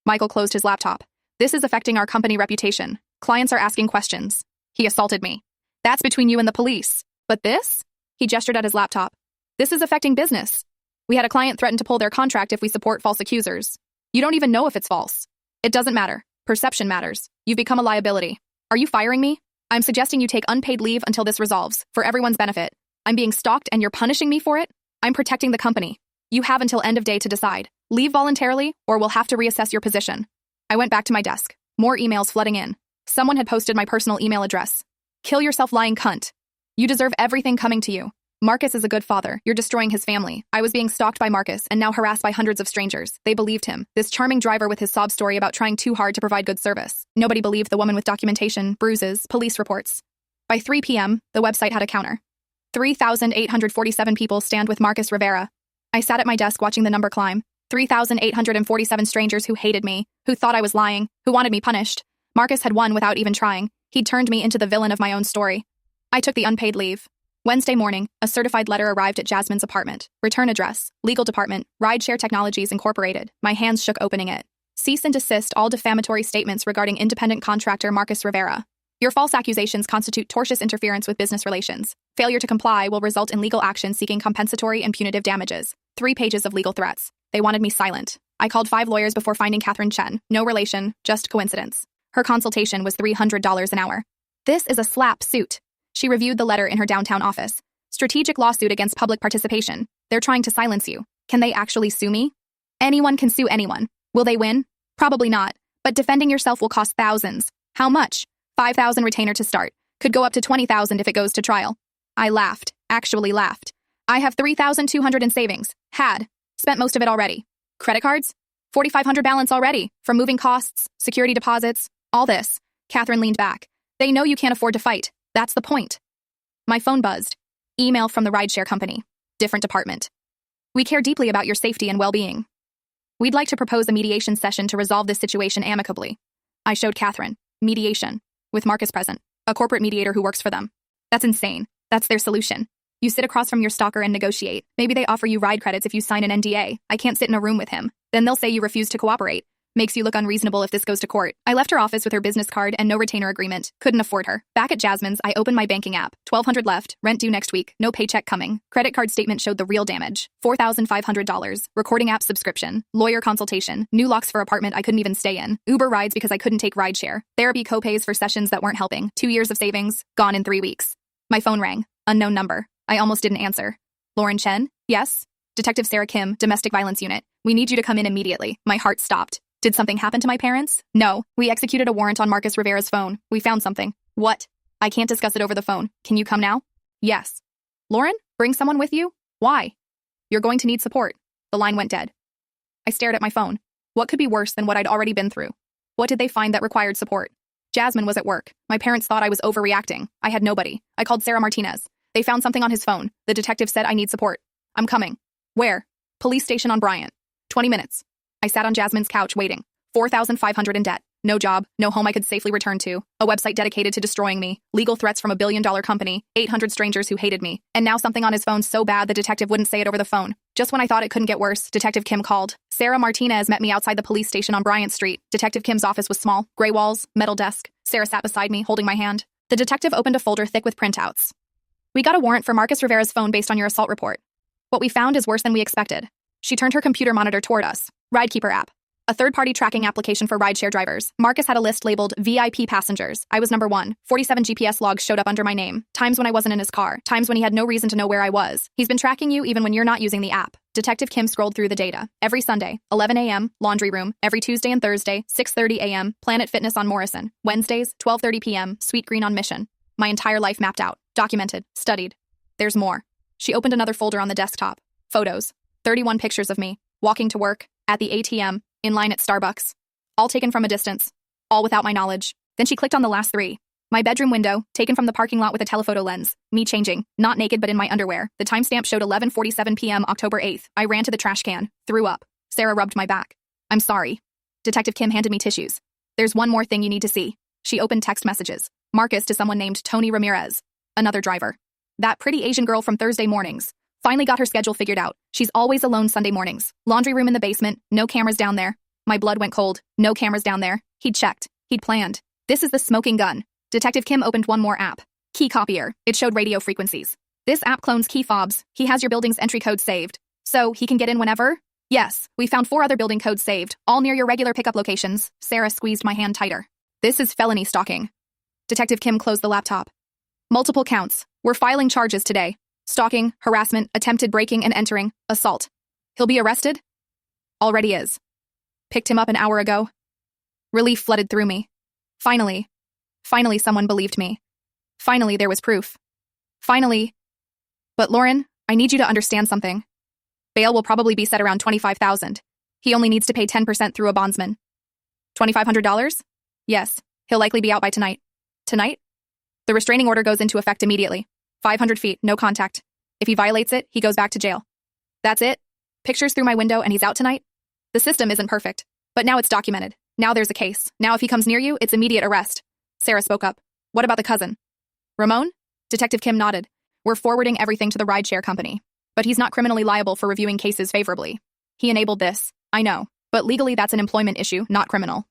Michael closed his laptop. This is affecting our company reputation. Clients are asking questions. He assaulted me. That's between you and the police. But this? He gestured at his laptop. This is affecting business. We had a client threaten to pull their contract if we support false accusers. You don't even know if it's false. It doesn't matter. Perception matters. You've become a liability. Are you firing me? I'm suggesting you take unpaid leave until this resolves, for everyone's benefit. I'm being stalked and you're punishing me for it? I'm protecting the company. You have until end of day to decide. Leave voluntarily, or we'll have to reassess your position. I went back to my desk. More emails flooding in. Someone had posted my personal email address. Kill yourself, lying cunt. You deserve everything coming to you. Marcus is a good father. You're destroying his family. I was being stalked by Marcus and now harassed by hundreds of strangers. They believed him. This charming driver with his sob story about trying too hard to provide good service. Nobody believed the woman with documentation, bruises, police reports. By 3 p.m., the website had a counter. 3,847 people stand with Marcus Rivera. I sat at my desk watching the number climb. 3,847 strangers who hated me, who thought I was lying, who wanted me punished. Marcus had won without even trying. He'd turned me into the villain of my own story. I took the unpaid leave. Wednesday morning, a certified letter arrived at Jasmine's apartment. Return address, legal department, Rideshare Technologies Incorporated. My hands shook opening it. Cease and desist all defamatory statements regarding independent contractor Marcus Rivera. Your false accusations constitute tortious interference with business relations. Failure to comply will result in legal action seeking compensatory and punitive damages. 3 pages of legal threats. They wanted me silent. I called 5 lawyers before finding Catherine Chen. No relation, just coincidence. Her consultation was $300 an hour. This is a slap suit. She reviewed the letter in her downtown office. Strategic lawsuit against public participation. They're trying to silence you. Can they actually sue me? Anyone can sue anyone. Will they win? Probably not. But defending yourself will cost thousands. How much? 5,000 retainer to start. Could go up to 20,000 if it goes to trial. I laughed. Actually laughed. I have 3,200 in savings. Had. Spent most of it already. Credit cards? 4,500 balance already. From moving costs, security deposits, all this. Catherine leaned back. They know you can't afford to fight. That's the point. My phone buzzed. Email from the rideshare company. Different department. We care deeply about your safety and well-being. We'd like to propose a mediation session to resolve this situation amicably. I showed Catherine. Mediation. With Marcus present. A corporate mediator who works for them. That's insane. That's their solution. You sit across from your stalker and negotiate. Maybe they offer you ride credits if you sign an NDA. I can't sit in a room with him. Then they'll say you refuse to cooperate. Makes you look unreasonable if this goes to court. I left her office with her business card and no retainer agreement. Couldn't afford her. Back at Jasmine's, I opened my banking app. $1,200 left. Rent due next week. No paycheck coming. Credit card statement showed the real damage. $4,500. Recording app subscription. Lawyer consultation. New locks for apartment I couldn't even stay in. Uber rides because I couldn't take rideshare. Therapy copays for sessions that weren't helping. 2 years of savings. Gone in 3 weeks. My phone rang. Unknown number. I almost didn't answer. Lauren Chen? Yes? Detective Sarah Kim, Domestic Violence Unit. We need you to come in immediately. My heart stopped. Did something happen to my parents? No. We executed a warrant on Marcus Rivera's phone. We found something. What? I can't discuss it over the phone. Can you come now? Yes. Lauren? Bring someone with you? Why? You're going to need support. The line went dead. I stared at my phone. What could be worse than what I'd already been through? What did they find that required support? Jasmine was at work. My parents thought I was overreacting. I had nobody. I called Sarah Martinez. They found something on his phone. The detective said I need support. I'm coming. Where? Police station on Bryant. 20 minutes. I sat on Jasmine's couch waiting. $4,500 in debt. No job, no home I could safely return to. A website dedicated to destroying me. Legal threats from a billion-dollar company. 800 strangers who hated me. And now something on his phone so bad the detective wouldn't say it over the phone. Just when I thought it couldn't get worse, Detective Kim called. Sarah Martinez met me outside the police station on Bryant Street. Detective Kim's office was small. Gray walls, metal desk. Sarah sat beside me, holding my hand. The detective opened a folder thick with printouts. We got a warrant for Marcus Rivera's phone based on your assault report. What we found is worse than we expected. She turned her computer monitor toward us. Ridekeeper app. A third-party tracking application for rideshare drivers. Marcus had a list labeled VIP passengers. I was number 1. 47 GPS logs showed up under my name. Times when I wasn't in his car. Times when he had no reason to know where I was. He's been tracking you even when you're not using the app. Detective Kim scrolled through the data. Every Sunday, 11 a.m., laundry room. Every Tuesday and Thursday, 6:30 a.m., Planet Fitness on Morrison. Wednesdays, 12:30 p.m., Sweet Green on Mission. My entire life mapped out. Documented. Studied. There's more. She opened another folder on the desktop. Photos. 31 pictures of me. Walking to work. At the ATM. In line at Starbucks. All taken from a distance. All without my knowledge. Then she clicked on the last 3. My bedroom window, taken from the parking lot with a telephoto lens. Me changing, not naked but in my underwear. The timestamp showed 11:47 p.m. October 8th. I ran to the trash can. Threw up. Sarah rubbed my back. I'm sorry. Detective Kim handed me tissues. There's one more thing you need to see. She opened text messages. Marcus to someone named Tony Ramirez. Another driver. That pretty Asian girl from Thursday mornings. Finally got her schedule figured out. She's always alone Sunday mornings. Laundry room in the basement. No cameras down there. My blood went cold. No cameras down there. He'd checked. He'd planned. This is the smoking gun. Detective Kim opened one more app. Key copier. It showed radio frequencies. This app clones key fobs. He has your building's entry code saved. So he can get in whenever? Yes. We found 4 other building codes saved, all near your regular pickup locations. Sarah squeezed my hand tighter. This is felony stalking. Detective Kim closed the laptop. Multiple counts. We're filing charges today. Stalking, harassment, attempted breaking and entering, assault. He'll be arrested? Already is. Picked him up an hour ago. Relief flooded through me. Finally someone believed me. Finally there was proof. Finally. But Lauren, I need you to understand something. Bail will probably be set around $25,000. He only needs to pay 10% through a bondsman. $2,500? Yes, he'll likely be out by tonight. Tonight? The restraining order goes into effect immediately. 500 feet, no contact. If he violates it, he goes back to jail. That's it? Pictures through my window and he's out tonight? The system isn't perfect, but now it's documented. Now there's a case. Now if he comes near you, it's immediate arrest. Sarah spoke up. What about the cousin? Ramon? Detective Kim nodded. We're forwarding everything to the rideshare company. But he's not criminally liable for reviewing cases favorably. He enabled this. I know. But legally that's an employment issue, not criminal.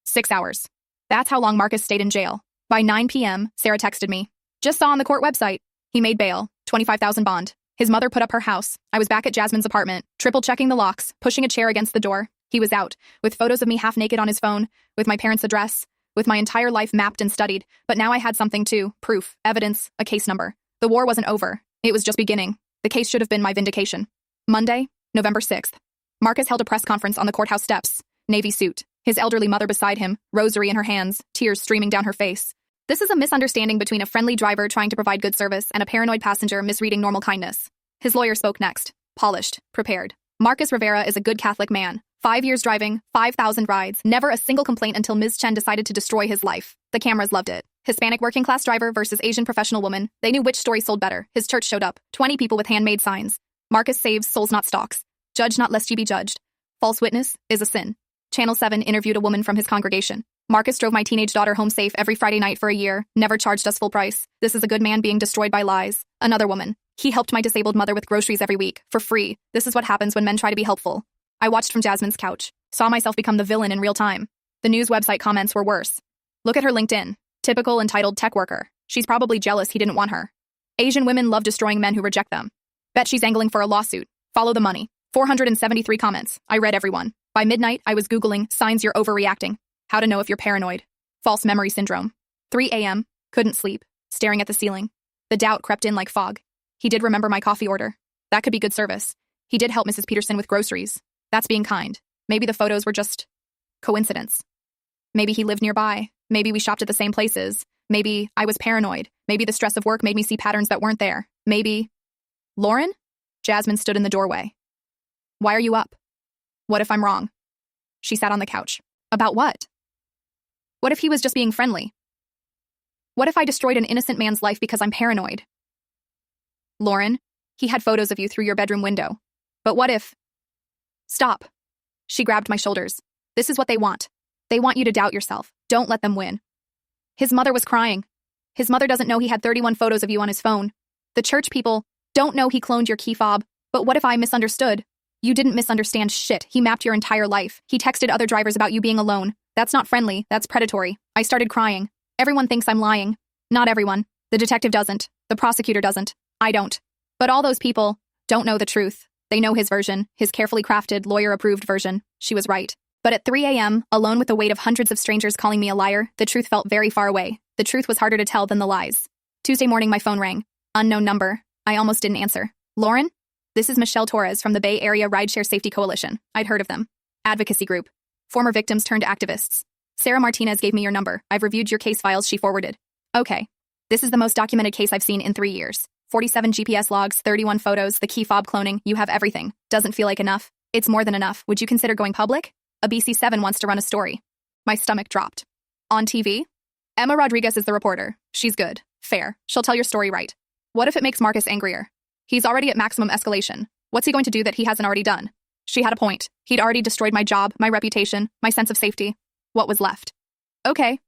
6 hours. That's how long Marcus stayed in jail. By 9 p.m., Sarah texted me. Just saw on the court website. He made bail. $25,000 bond. His mother put up her house. I was back at Jasmine's apartment, triple checking the locks, pushing a chair against the door. He was out, with photos of me half naked on his phone, with my parents' address, with my entire life mapped and studied. But now I had something too. Proof, evidence, a case number. The war wasn't over. It was just beginning. The case should have been my vindication. Monday, November 6th. Marcus held a press conference on the courthouse steps. Navy suit. His elderly mother beside him, rosary in her hands, tears streaming down her face. This is a misunderstanding between a friendly driver trying to provide good service and a paranoid passenger misreading normal kindness. His lawyer spoke next. Polished. Prepared. Marcus Rivera is a good Catholic man. 5 years driving, 5,000 rides, never a single complaint until Ms. Chen decided to destroy his life. The cameras loved it. Hispanic working-class driver versus Asian professional woman. They knew which story sold better. His church showed up. 20 people with handmade signs. Marcus saves souls, not stocks. Judge not lest ye be judged. False witness is a sin. Channel 7 interviewed a woman from his congregation. Marcus drove my teenage daughter home safe every Friday night for a year, never charged us full price. This is a good man being destroyed by lies. Another woman. He helped my disabled mother with groceries every week, for free. This is what happens when men try to be helpful. I watched from Jasmine's couch. Saw myself become the villain in real time. The news website comments were worse. Look at her LinkedIn. Typical entitled tech worker. She's probably jealous he didn't want her. Asian women love destroying men who reject them. Bet she's angling for a lawsuit. Follow the money. 473 comments. I read everyone. By midnight, I was Googling signs you're overreacting. How to know if you're paranoid. False memory syndrome. 3 a.m. Couldn't sleep. Staring at the ceiling. The doubt crept in like fog. He did remember my coffee order. That could be good service. He did help Mrs. Peterson with groceries. That's being kind. Maybe the photos were just coincidence. Maybe he lived nearby. Maybe we shopped at the same places. Maybe I was paranoid. Maybe the stress of work made me see patterns that weren't there. Maybe... Lauren? Jasmine stood in the doorway. Why are you up? What if I'm wrong? She sat on the couch. About what? What if he was just being friendly? What if I destroyed an innocent man's life because I'm paranoid? Lauren, he had photos of you through your bedroom window. But what if... Stop. She grabbed my shoulders. This is what they want. They want you to doubt yourself. Don't let them win. His mother was crying. His mother doesn't know he had 31 photos of you on his phone. The church people don't know he cloned your key fob. But what if I misunderstood? You didn't misunderstand shit. He mapped your entire life. He texted other drivers about you being alone. That's not friendly. That's predatory. I started crying. Everyone thinks I'm lying. Not everyone. The detective doesn't. The prosecutor doesn't. I don't. But all those people don't know the truth. They know his version, his carefully crafted, lawyer-approved version. She was right. But at 3 a.m., alone with the weight of hundreds of strangers calling me a liar, the truth felt very far away. The truth was harder to tell than the lies. Tuesday morning, my phone rang. Unknown number. I almost didn't answer. Lauren? This is Michelle Torres from the Bay Area Rideshare Safety Coalition. I'd heard of them. Advocacy group. Former victims turned activists. Sarah Martinez gave me your number. I've reviewed your case files she forwarded. Okay. This is the most documented case I've seen in 3 years. 47 GPS logs, 31 photos, the key fob cloning. You have everything. Doesn't feel like enough. It's more than enough. Would you consider going public? A BC7 wants to run a story. My stomach dropped. On TV? Emma Rodriguez is the reporter. She's good. Fair. She'll tell your story right. What if it makes Marcus angrier? He's already at maximum escalation. What's he going to do that he hasn't already done? She had a point. He'd already destroyed my job, my reputation, my sense of safety. What was left? Okay.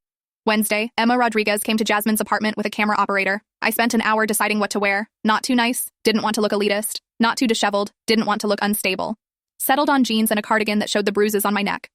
Wednesday, Emma Rodriguez came to Jasmine's apartment with a camera operator. I spent an hour deciding what to wear. Not too nice, didn't want to look elitist. Not too disheveled, didn't want to look unstable. Settled on jeans and a cardigan that showed the bruises on my neck.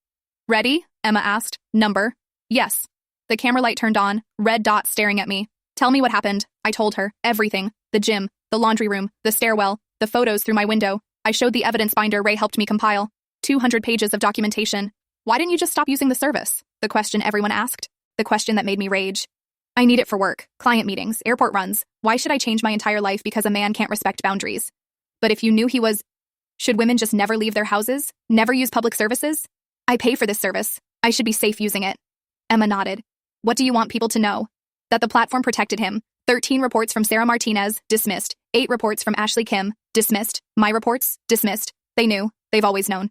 Ready? Emma asked. Number? Yes. The camera light turned on, red dot staring at me. Tell me what happened. I told her. Everything. The gym, the laundry room, the stairwell, the photos through my window. I showed the evidence binder Ray helped me compile. 200 pages of documentation. Why didn't you just stop using the service? The question everyone asked. The question that made me rage. I need it for work, client meetings, airport runs. Why should I change my entire life because a man can't respect boundaries? But if you knew he was... Should women just never leave their houses? Never use public services? I pay for this service. I should be safe using it. Emma nodded. What do you want people to know? That the platform protected him. 13 reports from Sarah Martinez, dismissed. 8 reports from Ashley Kim, dismissed. My reports, dismissed. They knew. They've always known.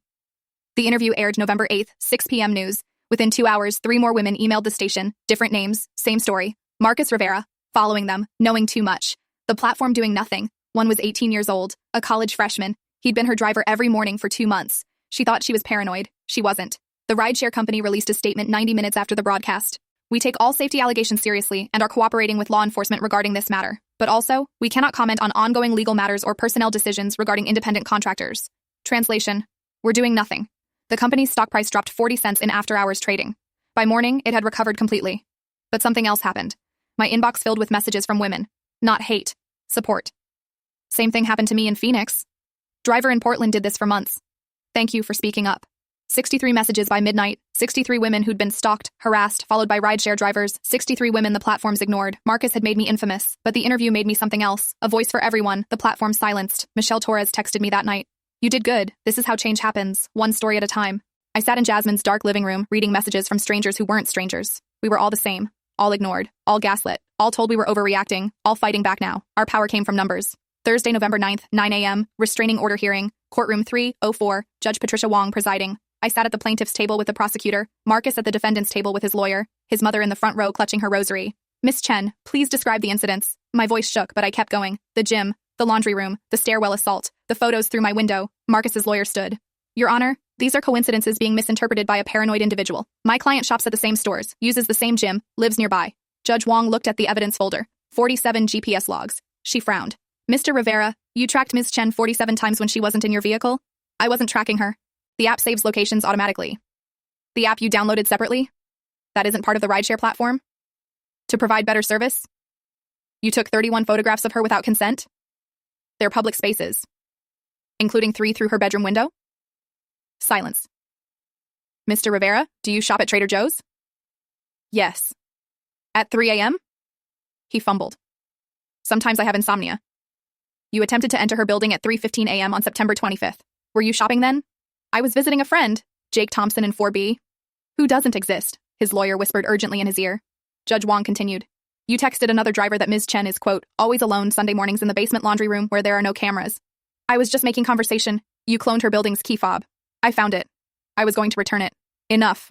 The interview aired November 8th, 6 p.m. news. Within 2 hours, 3 more women emailed the station. Different names, same story. Marcus Rivera, following them, knowing too much. The platform doing nothing. One was 18 years old, a college freshman. He'd been her driver every morning for 2 months. She thought she was paranoid. She wasn't. The rideshare company released a statement 90 minutes after the broadcast. We take all safety allegations seriously and are cooperating with law enforcement regarding this matter. But also, we cannot comment on ongoing legal matters or personnel decisions regarding independent contractors. Translation. We're doing nothing. The company's stock price dropped 40 cents in after-hours trading. By morning, it had recovered completely. But something else happened. My inbox filled with messages from women. Not hate. Support. Same thing happened to me in Phoenix. Driver in Portland did this for months. Thank you for speaking up. 63 messages by midnight, 63 women who'd been stalked, harassed, followed by rideshare drivers, 63 women the platforms ignored. Marcus had made me infamous, but the interview made me something else. A voice for everyone, the platform silenced. Michelle Torres texted me that night. You did good. This is how change happens, one story at a time. I sat in Jasmine's dark living room, reading messages from strangers who weren't strangers. We were all the same, all ignored, all gaslit, all told we were overreacting, all fighting back now. Our power came from numbers. Thursday, November 9th, 9 a.m., restraining order hearing, courtroom 304, Judge Patricia Wong presiding. I sat at the plaintiff's table with the prosecutor, Marcus at the defendant's table with his lawyer, his mother in the front row clutching her rosary. Miss Chen, please describe the incidents. My voice shook, but I kept going. The gym, the laundry room, the stairwell assault, the photos through my window. Marcus's lawyer stood. Your Honor, these are coincidences being misinterpreted by a paranoid individual. My client shops at the same stores, uses the same gym, lives nearby. Judge Wong looked at the evidence folder. 47 GPS logs. She frowned. Mr. Rivera, you tracked Ms. Chen 47 times when she wasn't in your vehicle? I wasn't tracking her. The app saves locations automatically. The app you downloaded separately? That isn't part of the Rideshare platform? To provide better service? You took 31 photographs of her without consent? They're public spaces. Including 3 through her bedroom window? Silence. Mr. Rivera, do you shop at Trader Joe's? Yes. At 3 a.m.? He fumbled. Sometimes I have insomnia. You attempted to enter her building at 3:15 a.m. on September 25th. Were you shopping then? I was visiting a friend, Jake Thompson in 4B. Who doesn't exist? His lawyer whispered urgently in his ear. Judge Wong continued. You texted another driver that Ms. Chen is, quote, always alone Sunday mornings in the basement laundry room where there are no cameras. I was just making conversation. You cloned her building's key fob. I found it. I was going to return it. Enough.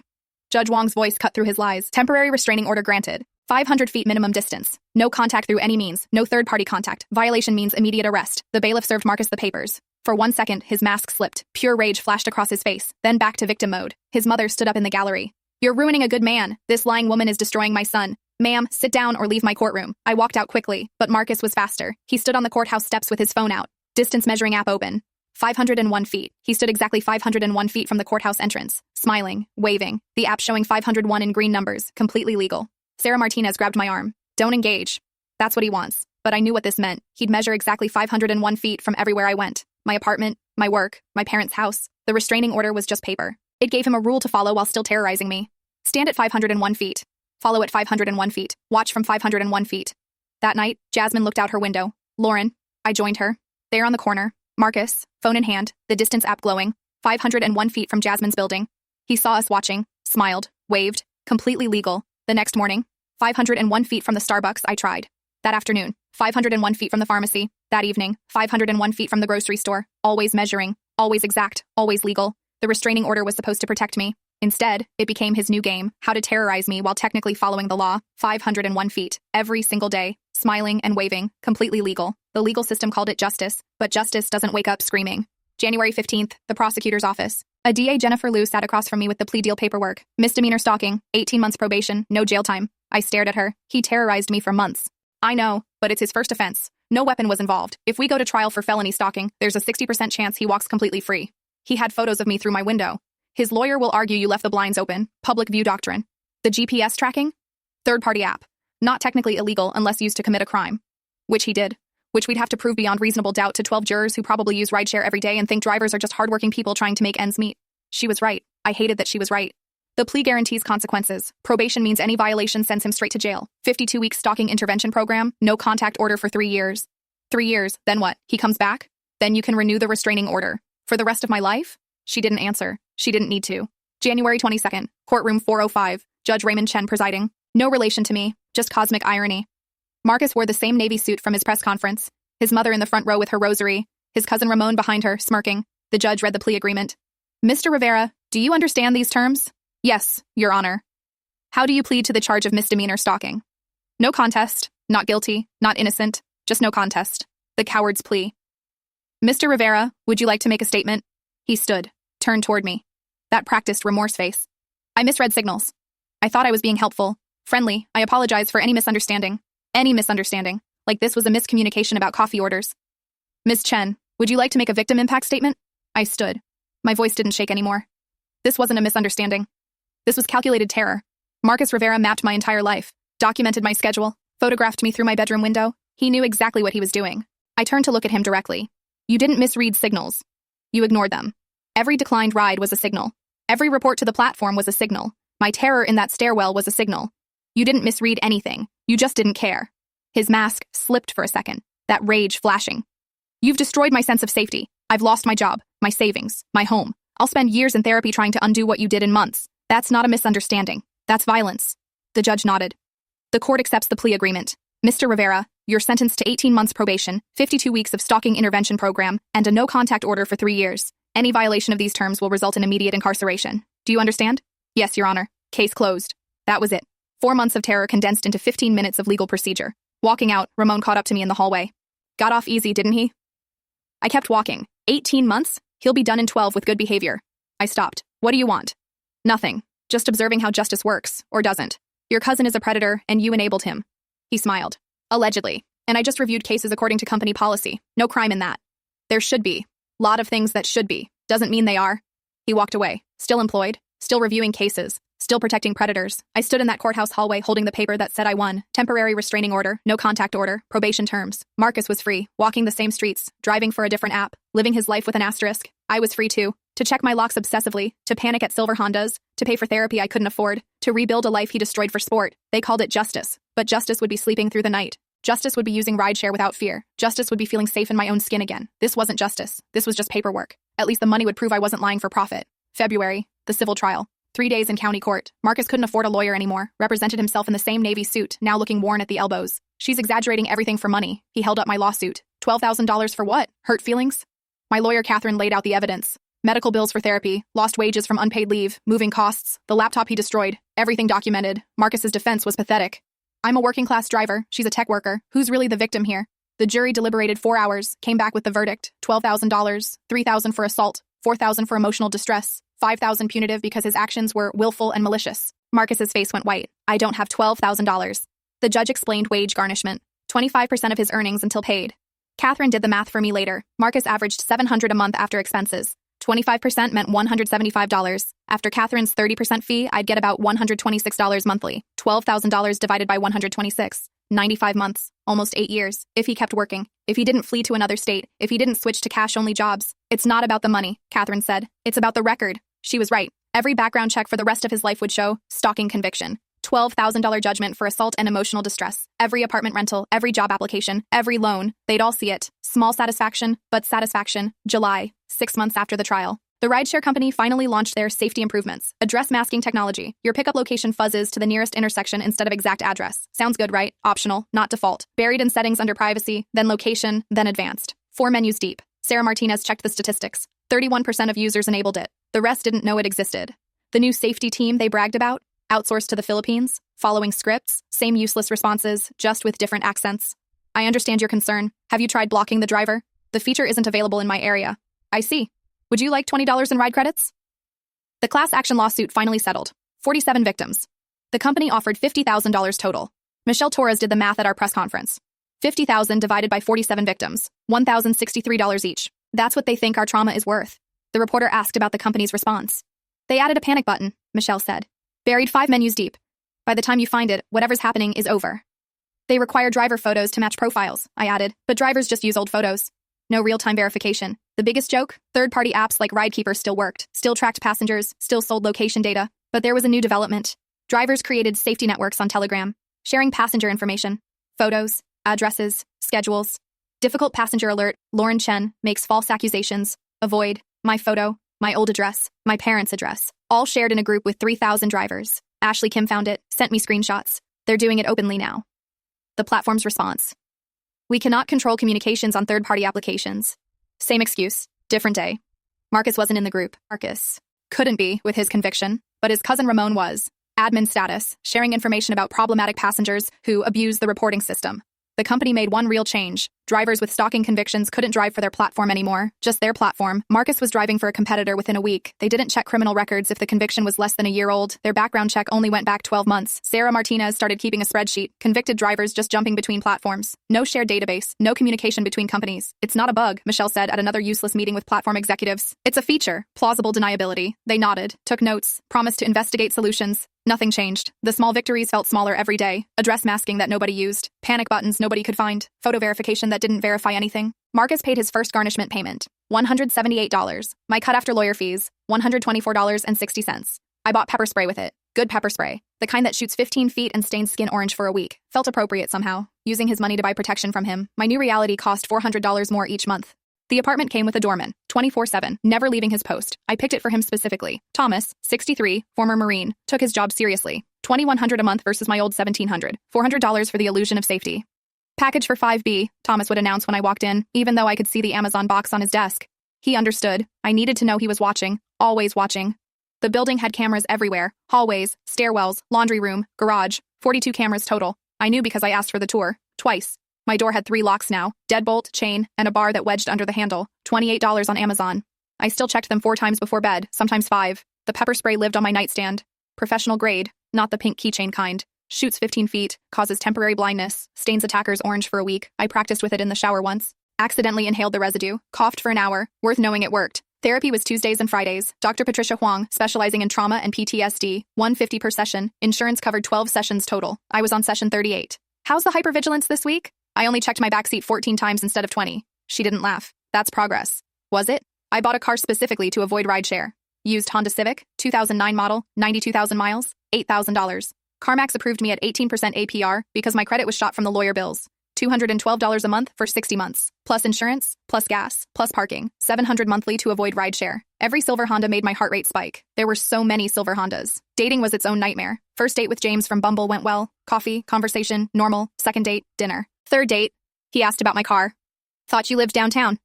Judge Wong's voice cut through his lies. Temporary restraining order granted. 500 feet minimum distance. No contact through any means. No third-party contact. Violation means immediate arrest. The bailiff served Marcus the papers. For 1 second, his mask slipped. Pure rage flashed across his face. Then back to victim mode. His mother stood up in the gallery. You're ruining a good man. This lying woman is destroying my son. Ma'am, sit down or leave my courtroom. I walked out quickly, but Marcus was faster. He stood on the courthouse steps with his phone out. Distance measuring app open. 501 feet. He stood exactly 501 feet from the courthouse entrance, smiling, waving, the app showing 501 in green numbers, completely legal. Sarah Martinez grabbed my arm. Don't engage. That's what he wants. But I knew what this meant. He'd measure exactly 501 feet from everywhere I went. My apartment, my work, my parents' house. The restraining order was just paper. It gave him a rule to follow while still terrorizing me. Stand at 501 feet. Follow at 501 feet. Watch from 501 feet. That night, Jasmine looked out her window. Lauren. I joined her. There on the corner. Marcus, phone in hand, the distance app glowing. 501 feet from Jasmine's building. He saw us watching, smiled, waved. Completely legal. The next morning, 501 feet from the Starbucks, I tried. That afternoon, 501 feet from the pharmacy. That evening, 501 feet from the grocery store. Always measuring, always exact, always legal. The restraining order was supposed to protect me. Instead, it became his new game, how to terrorize me while technically following the law. 501 feet, every single day, smiling and waving, completely legal. The legal system called it justice, but justice doesn't wake up screaming. January 15th, the prosecutor's office. A DA Jennifer Liu sat across from me with the plea deal paperwork. Misdemeanor stalking, 18 months probation, no jail time. I stared at her. He terrorized me for months. I know, but it's his first offense. No weapon was involved. If we go to trial for felony stalking, there's a 60% chance he walks completely free. He had photos of me through my window. His lawyer will argue you left the blinds open. Public view doctrine. The GPS tracking? Third-party app. Not technically illegal unless used to commit a crime. Which he did. Which we'd have to prove beyond reasonable doubt to 12 jurors who probably use rideshare every day and think drivers are just hardworking people trying to make ends meet. She was right. I hated that she was right. The plea guarantees consequences. Probation means any violation sends him straight to jail. 52-week stalking intervention program. No contact order for 3 years. 3 years. Then what? He comes back? Then you can renew the restraining order. For the rest of my life? She didn't answer. She didn't need to. January 22nd, courtroom 405, Judge Raymond Chen presiding. No relation to me, just cosmic irony. Marcus wore the same navy suit from his press conference. His mother in the front row with her rosary. His cousin Ramon behind her, smirking. The judge read the plea agreement. Mr. Rivera, do you understand these terms? Yes, Your Honor. How do you plead to the charge of misdemeanor stalking? No contest, not guilty, not innocent, just no contest. The coward's plea. Mr. Rivera, would you like to make a statement? He stood, turned toward me. That practiced remorse face. I misread signals. I thought I was being helpful, friendly. I apologize for any misunderstanding. Any misunderstanding. Like this was a miscommunication about coffee orders. Ms. Chen, would you like to make a victim impact statement? I stood. My voice didn't shake anymore. This wasn't a misunderstanding. This was calculated terror. Marcus Rivera mapped my entire life, documented my schedule, photographed me through my bedroom window. He knew exactly what he was doing. I turned to look at him directly. You didn't misread signals. You ignored them. Every declined ride was a signal. Every report to the platform was a signal. My terror in that stairwell was a signal. You didn't misread anything. You just didn't care. His mask slipped for a second, that rage flashing. You've destroyed my sense of safety. I've lost my job, my savings, my home. I'll spend years in therapy trying to undo what you did in months. That's not a misunderstanding. That's violence. The judge nodded. The court accepts the plea agreement. Mr. Rivera, you're sentenced to 18 months probation, 52 weeks of stalking intervention program, and a no-contact order for 3 years. Any violation of these terms will result in immediate incarceration. Do you understand? Yes, Your Honor. Case closed. That was it. 4 months of terror condensed into 15 minutes of legal procedure. Walking out, Ramon caught up to me in the hallway. Got off easy, didn't he? I kept walking. 18 months? He'll be done in 12 with good behavior. I stopped. What do you want? Nothing. Just observing how justice works, or doesn't. Your cousin is a predator, and you enabled him. He smiled. Allegedly. And I just reviewed cases according to company policy. No crime in that. There should be. Lot of things that should be. Doesn't mean they are. He walked away. Still employed. Still reviewing cases. Still protecting predators. I stood in that courthouse hallway holding the paper that said I won. Temporary restraining order, no contact order, probation terms. Marcus was free, walking the same streets, driving for a different app, living his life with an asterisk. I was free too. To check my locks obsessively, to panic at silver Hondas, to pay for therapy I couldn't afford, to rebuild a life he destroyed for sport. They called it justice. But justice would be sleeping through the night. Justice would be using Rideshare without fear. Justice would be feeling safe in my own skin again. This wasn't justice. This was just paperwork. At least the money would prove I wasn't lying for profit. February, the civil trial. 3 days in county court. Marcus couldn't afford a lawyer anymore, represented himself in the same navy suit, now looking worn at the elbows. She's exaggerating everything for money. He held up my lawsuit. $12,000 for what? Hurt feelings? My lawyer, Catherine, laid out the evidence. Medical bills for therapy, lost wages from unpaid leave, moving costs, the laptop he destroyed, everything documented. Marcus's defense was pathetic. I'm a working-class driver. She's a tech worker. Who's really the victim here? The jury deliberated 4 hours, came back with the verdict. $12,000, $3,000 for assault, $4,000 for emotional distress, $5,000 punitive because his actions were willful and malicious. Marcus's face went white. I don't have $12,000. The judge explained wage garnishment. 25% of his earnings until paid. Catherine did the math for me later. Marcus averaged $700 a month after expenses. 25% meant $175. After Catherine's 30% fee, I'd get about $126 monthly. $12,000 divided by 126. 95 months. Almost 8 years. If he kept working. If he didn't flee to another state. If he didn't switch to cash-only jobs. It's not about the money, Catherine said. It's about the record. She was right. Every background check for the rest of his life would show stalking conviction. $12,000 judgment for assault and emotional distress. Every apartment rental, every job application, every loan. They'd all see it. Small satisfaction, but satisfaction. July, 6 months after the trial. The rideshare company finally launched their safety improvements. Address masking technology. Your pickup location fuzzes to the nearest intersection instead of exact address. Sounds good, right? Optional, not default. Buried in settings under privacy, then location, then advanced. 4 menus deep. Sarah Martinez checked the statistics. 31% of users enabled it. The rest didn't know it existed. The new safety team they bragged about? Outsourced to the Philippines? Following scripts? Same useless responses, just with different accents. I understand your concern. Have you tried blocking the driver? The feature isn't available in my area. I see. Would you like $20 in ride credits? The class action lawsuit finally settled. 47 victims. The company offered $50,000 total. Michelle Torres did the math at our press conference. $50,000 divided by 47 victims. $1,063 each. That's what they think our trauma is worth. The reporter asked about the company's response. They added a panic button, Michelle said. Buried 5 menus deep. By the time you find it, whatever's happening is over. They require driver photos to match profiles, I added, but drivers just use old photos. No real-time verification. The biggest joke? Third-party apps like Ridekeeper still worked, still tracked passengers, still sold location data. But there was a new development. Drivers created safety networks on Telegram, sharing passenger information, photos, addresses, schedules. Difficult passenger alert, Lauren Chen makes false accusations. Avoid, my photo, my old address, my parents' address. All shared in a group with 3,000 drivers. Ashley Kim found it, sent me screenshots. They're doing it openly now. The platform's response. We cannot control communications on third-party applications. Same excuse, different day. Marcus wasn't in the group. Marcus couldn't be with his conviction, but his cousin Ramon was. Admin status, sharing information about problematic passengers who abuse the reporting system. The company made one real change. Drivers with stalking convictions couldn't drive for their platform anymore, just their platform. Marcus was driving for a competitor within a week. They didn't check criminal records if the conviction was less than a year old. Their background check only went back 12 months. Sarah Martinez started keeping a spreadsheet. Convicted drivers just jumping between platforms. No shared database, no communication between companies. It's not a bug, Michelle said at another useless meeting with platform executives. It's a feature. Plausible deniability. They nodded, took notes, promised to investigate solutions. Nothing changed. The small victories felt smaller every day. Address masking that nobody used. Panic buttons nobody could find. Photo verification that didn't verify anything. Marcus paid his first garnishment payment. $178. My cut after lawyer fees. $124.60. I bought pepper spray with it. Good pepper spray. The kind that shoots 15 feet and stains skin orange for a week. Felt appropriate somehow. Using his money to buy protection from him. My new reality cost $400 more each month. The apartment came with a doorman, 24/7, never leaving his post. I picked it for him specifically. Thomas, 63, former Marine, took his job seriously. $2,100 a month versus my old $1,700. $400 for the illusion of safety. Package for 5B, Thomas would announce when I walked in, even though I could see the Amazon box on his desk. He understood. I needed to know he was watching, always watching. The building had cameras everywhere, hallways, stairwells, laundry room, garage, 42 cameras total. I knew because I asked for the tour, twice. My door had 3 locks now, deadbolt, chain, and a bar that wedged under the handle, $28 on Amazon. I still checked them 4 times before bed, sometimes 5. The pepper spray lived on my nightstand. Professional grade, not the pink keychain kind. Shoots 15 feet, causes temporary blindness, stains attackers orange for a week. I practiced with it in the shower once. Accidentally inhaled the residue, coughed for an hour, worth knowing it worked. Therapy was Tuesdays and Fridays. Dr. Patricia Huang, specializing in trauma and PTSD, $150 per session. Insurance covered 12 sessions total. I was on session 38. How's the hypervigilance this week? I only checked my backseat 14 times instead of 20. She didn't laugh. That's progress. Was it? I bought a car specifically to avoid rideshare. Used Honda Civic, 2009 model, 92,000 miles, $8,000. CarMax approved me at 18% APR because my credit was shot from the lawyer bills. $212 a month for 60 months, plus insurance, plus gas, plus parking, $700 monthly to avoid rideshare. Every silver Honda made my heart rate spike. There were so many silver Hondas. Dating was its own nightmare. First date with James from Bumble went well. Coffee, conversation, normal. Second date, dinner. Third date, he asked about my car. Thought you lived downtown.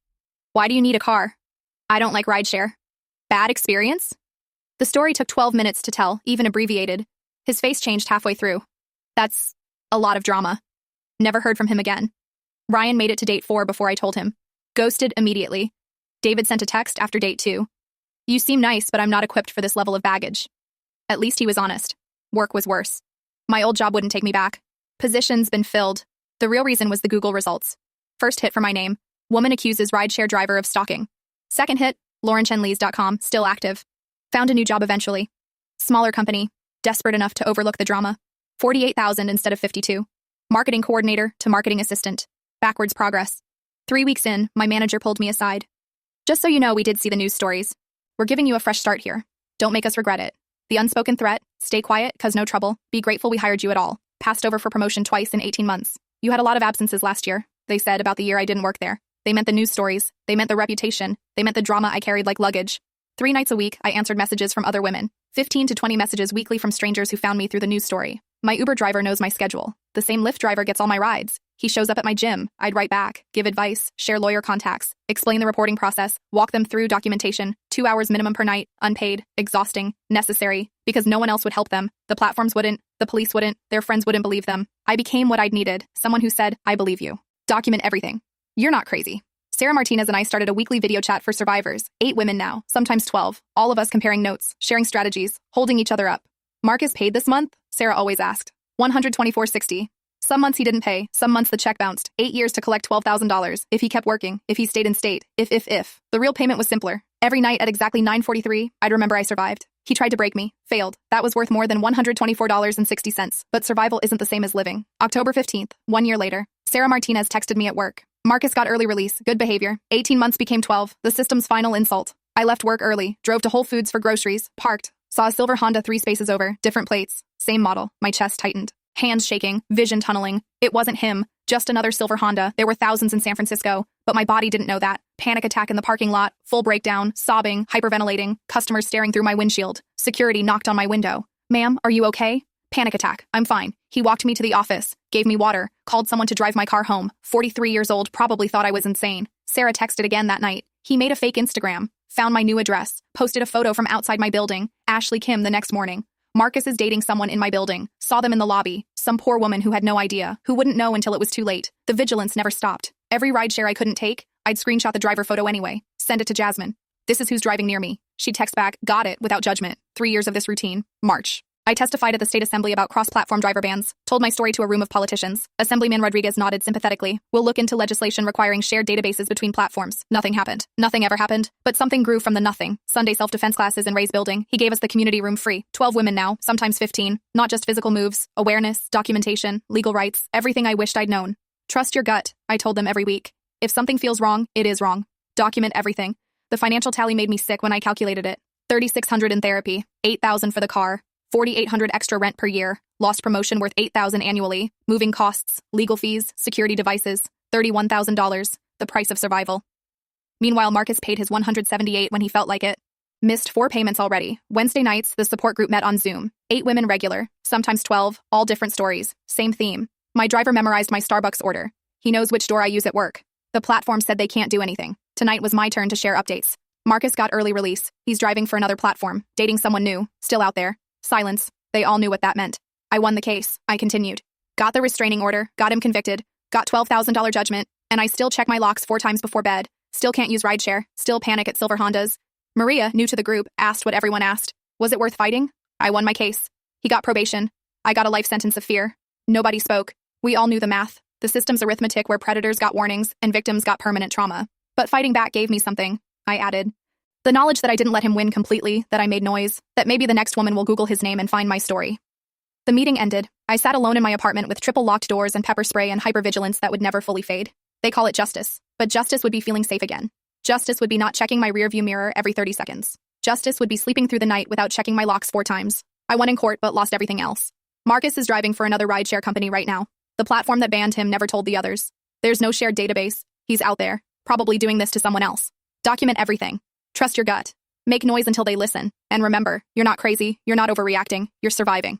Why do you need a car? I don't like rideshare. Bad experience? The story took 12 minutes to tell, even abbreviated. His face changed halfway through. That's a lot of drama. Never heard from him again. Ryan made it to date 4 before I told him. Ghosted immediately. David sent a text after date 2. You seem nice, but I'm not equipped for this level of baggage. At least he was honest. Work was worse. My old job wouldn't take me back. Positions been filled. The real reason was the Google results. First hit for my name. Woman accuses rideshare driver of stalking. Second hit, LaurenChenLees.com, still active. Found a new job eventually. Smaller company, desperate enough to overlook the drama. 48,000 instead of 52. Marketing coordinator to marketing assistant. Backwards progress. 3 weeks in, my manager pulled me aside. Just so you know, we did see the news stories. We're giving you a fresh start here. Don't make us regret it. The unspoken threat, stay quiet, cause no trouble. Be grateful we hired you at all. Passed over for promotion twice in 18 months. You had a lot of absences last year, they said about the year I didn't work there. They meant the news stories. They meant the reputation. They meant the drama I carried like luggage. 3 nights a week, I answered messages from other women. 15 to 20 messages weekly from strangers who found me through the news story. My Uber driver knows my schedule. The same Lyft driver gets all my rides. He shows up at my gym. I'd write back, give advice, share lawyer contacts, explain the reporting process, walk them through documentation. 2 hours minimum per night, unpaid, exhausting, necessary, because no one else would help them. The platforms wouldn't, the police wouldn't, their friends wouldn't believe them. I became what I'd needed, someone who said, I believe you. Document everything. You're not crazy. Sarah Martinez and I started a weekly video chat for survivors, 8 women now, sometimes 12, all of us comparing notes, sharing strategies, holding each other up. Marcus paid this month? Sarah always asked. $124.60. Some months he didn't pay, some months the check bounced. 8 years to collect $12,000, if he kept working, if he stayed in state, if. The real payment was simpler. Every night at exactly 9:43, I'd remember I survived. He tried to break me, failed. That was worth more than $124.60, but survival isn't the same as living. October 15th, 1 year later. Sarah Martinez texted me at work. Marcus got early release, good behavior. 18 months became 12, the system's final insult. I left work early, drove to Whole Foods for groceries, parked, saw a silver Honda 3 spaces over, different plates, same model. My chest tightened. Hands shaking, vision tunneling. It wasn't him, just another silver Honda. There were thousands in San Francisco, but my body didn't know that. Panic attack in the parking lot, full breakdown, sobbing, hyperventilating, customers staring through my windshield. Security knocked on my window. Ma'am, are you okay? Panic attack. I'm fine. He walked me to the office, gave me water, called someone to drive my car home. 43 years old, probably thought I was insane. Sarah texted again that night. He made a fake Instagram, found my new address, posted a photo from outside my building. Ashley Kim the next morning. Marcus is dating someone in my building. Saw them in the lobby. Some poor woman who had no idea, who wouldn't know until it was too late. The vigilance never stopped. Every rideshare I couldn't take, I'd screenshot the driver photo anyway. Send it to Jasmine. This is who's driving near me. She'd text back, got it, without judgment. 3 years of this routine. March. I testified at the state assembly about cross-platform driver bans, told my story to a room of politicians. Assemblyman Rodriguez nodded sympathetically. We'll look into legislation requiring shared databases between platforms. Nothing happened. Nothing ever happened. But something grew from the nothing. Sunday self-defense classes in Ray's building. He gave us the community room free. 12 women now, sometimes 15. Not just physical moves, awareness, documentation, legal rights, everything I wished I'd known. Trust your gut, I told them every week. If something feels wrong, it is wrong. Document everything. The financial tally made me sick when I calculated it. $3,600 in therapy, $8,000 for the car, $4,800 extra rent per year, lost promotion worth $8,000 annually, moving costs, legal fees, security devices, $31,000, the price of survival. Meanwhile, Marcus paid his $178 when he felt like it. Missed 4 payments already. Wednesday nights, the support group met on Zoom. 8 women regular, sometimes 12, all different stories, same theme. My driver memorized my Starbucks order. He knows which door I use at work. The platform said they can't do anything. Tonight was my turn to share updates. Marcus got early release. He's driving for another platform, dating someone new, still out there. Silence. They all knew what that meant. I won the case. I continued. Got the restraining order, got him convicted, got $12,000 judgment, and I still check my locks 4 times before bed. Still can't use Rideshare, still panic at silver Hondas. Maria, new to the group, asked what everyone asked. Was it worth fighting? I won my case. He got probation. I got a life sentence of fear. Nobody spoke. We all knew the math. The system's arithmetic where predators got warnings and victims got permanent trauma. But fighting back gave me something, I added. The knowledge that I didn't let him win completely, that I made noise, that maybe the next woman will Google his name and find my story. The meeting ended. I sat alone in my apartment with triple locked doors and pepper spray and hypervigilance that would never fully fade. They call it justice. But justice would be feeling safe again. Justice would be not checking my rearview mirror every 30 seconds. Justice would be sleeping through the night without checking my locks 4 times. I won in court but lost everything else. Marcus is driving for another rideshare company right now. The platform that banned him never told the others. There's no shared database. He's out there, probably doing this to someone else. Document everything. Trust your gut. Make noise until they listen. And remember, you're not crazy, you're not overreacting, you're surviving.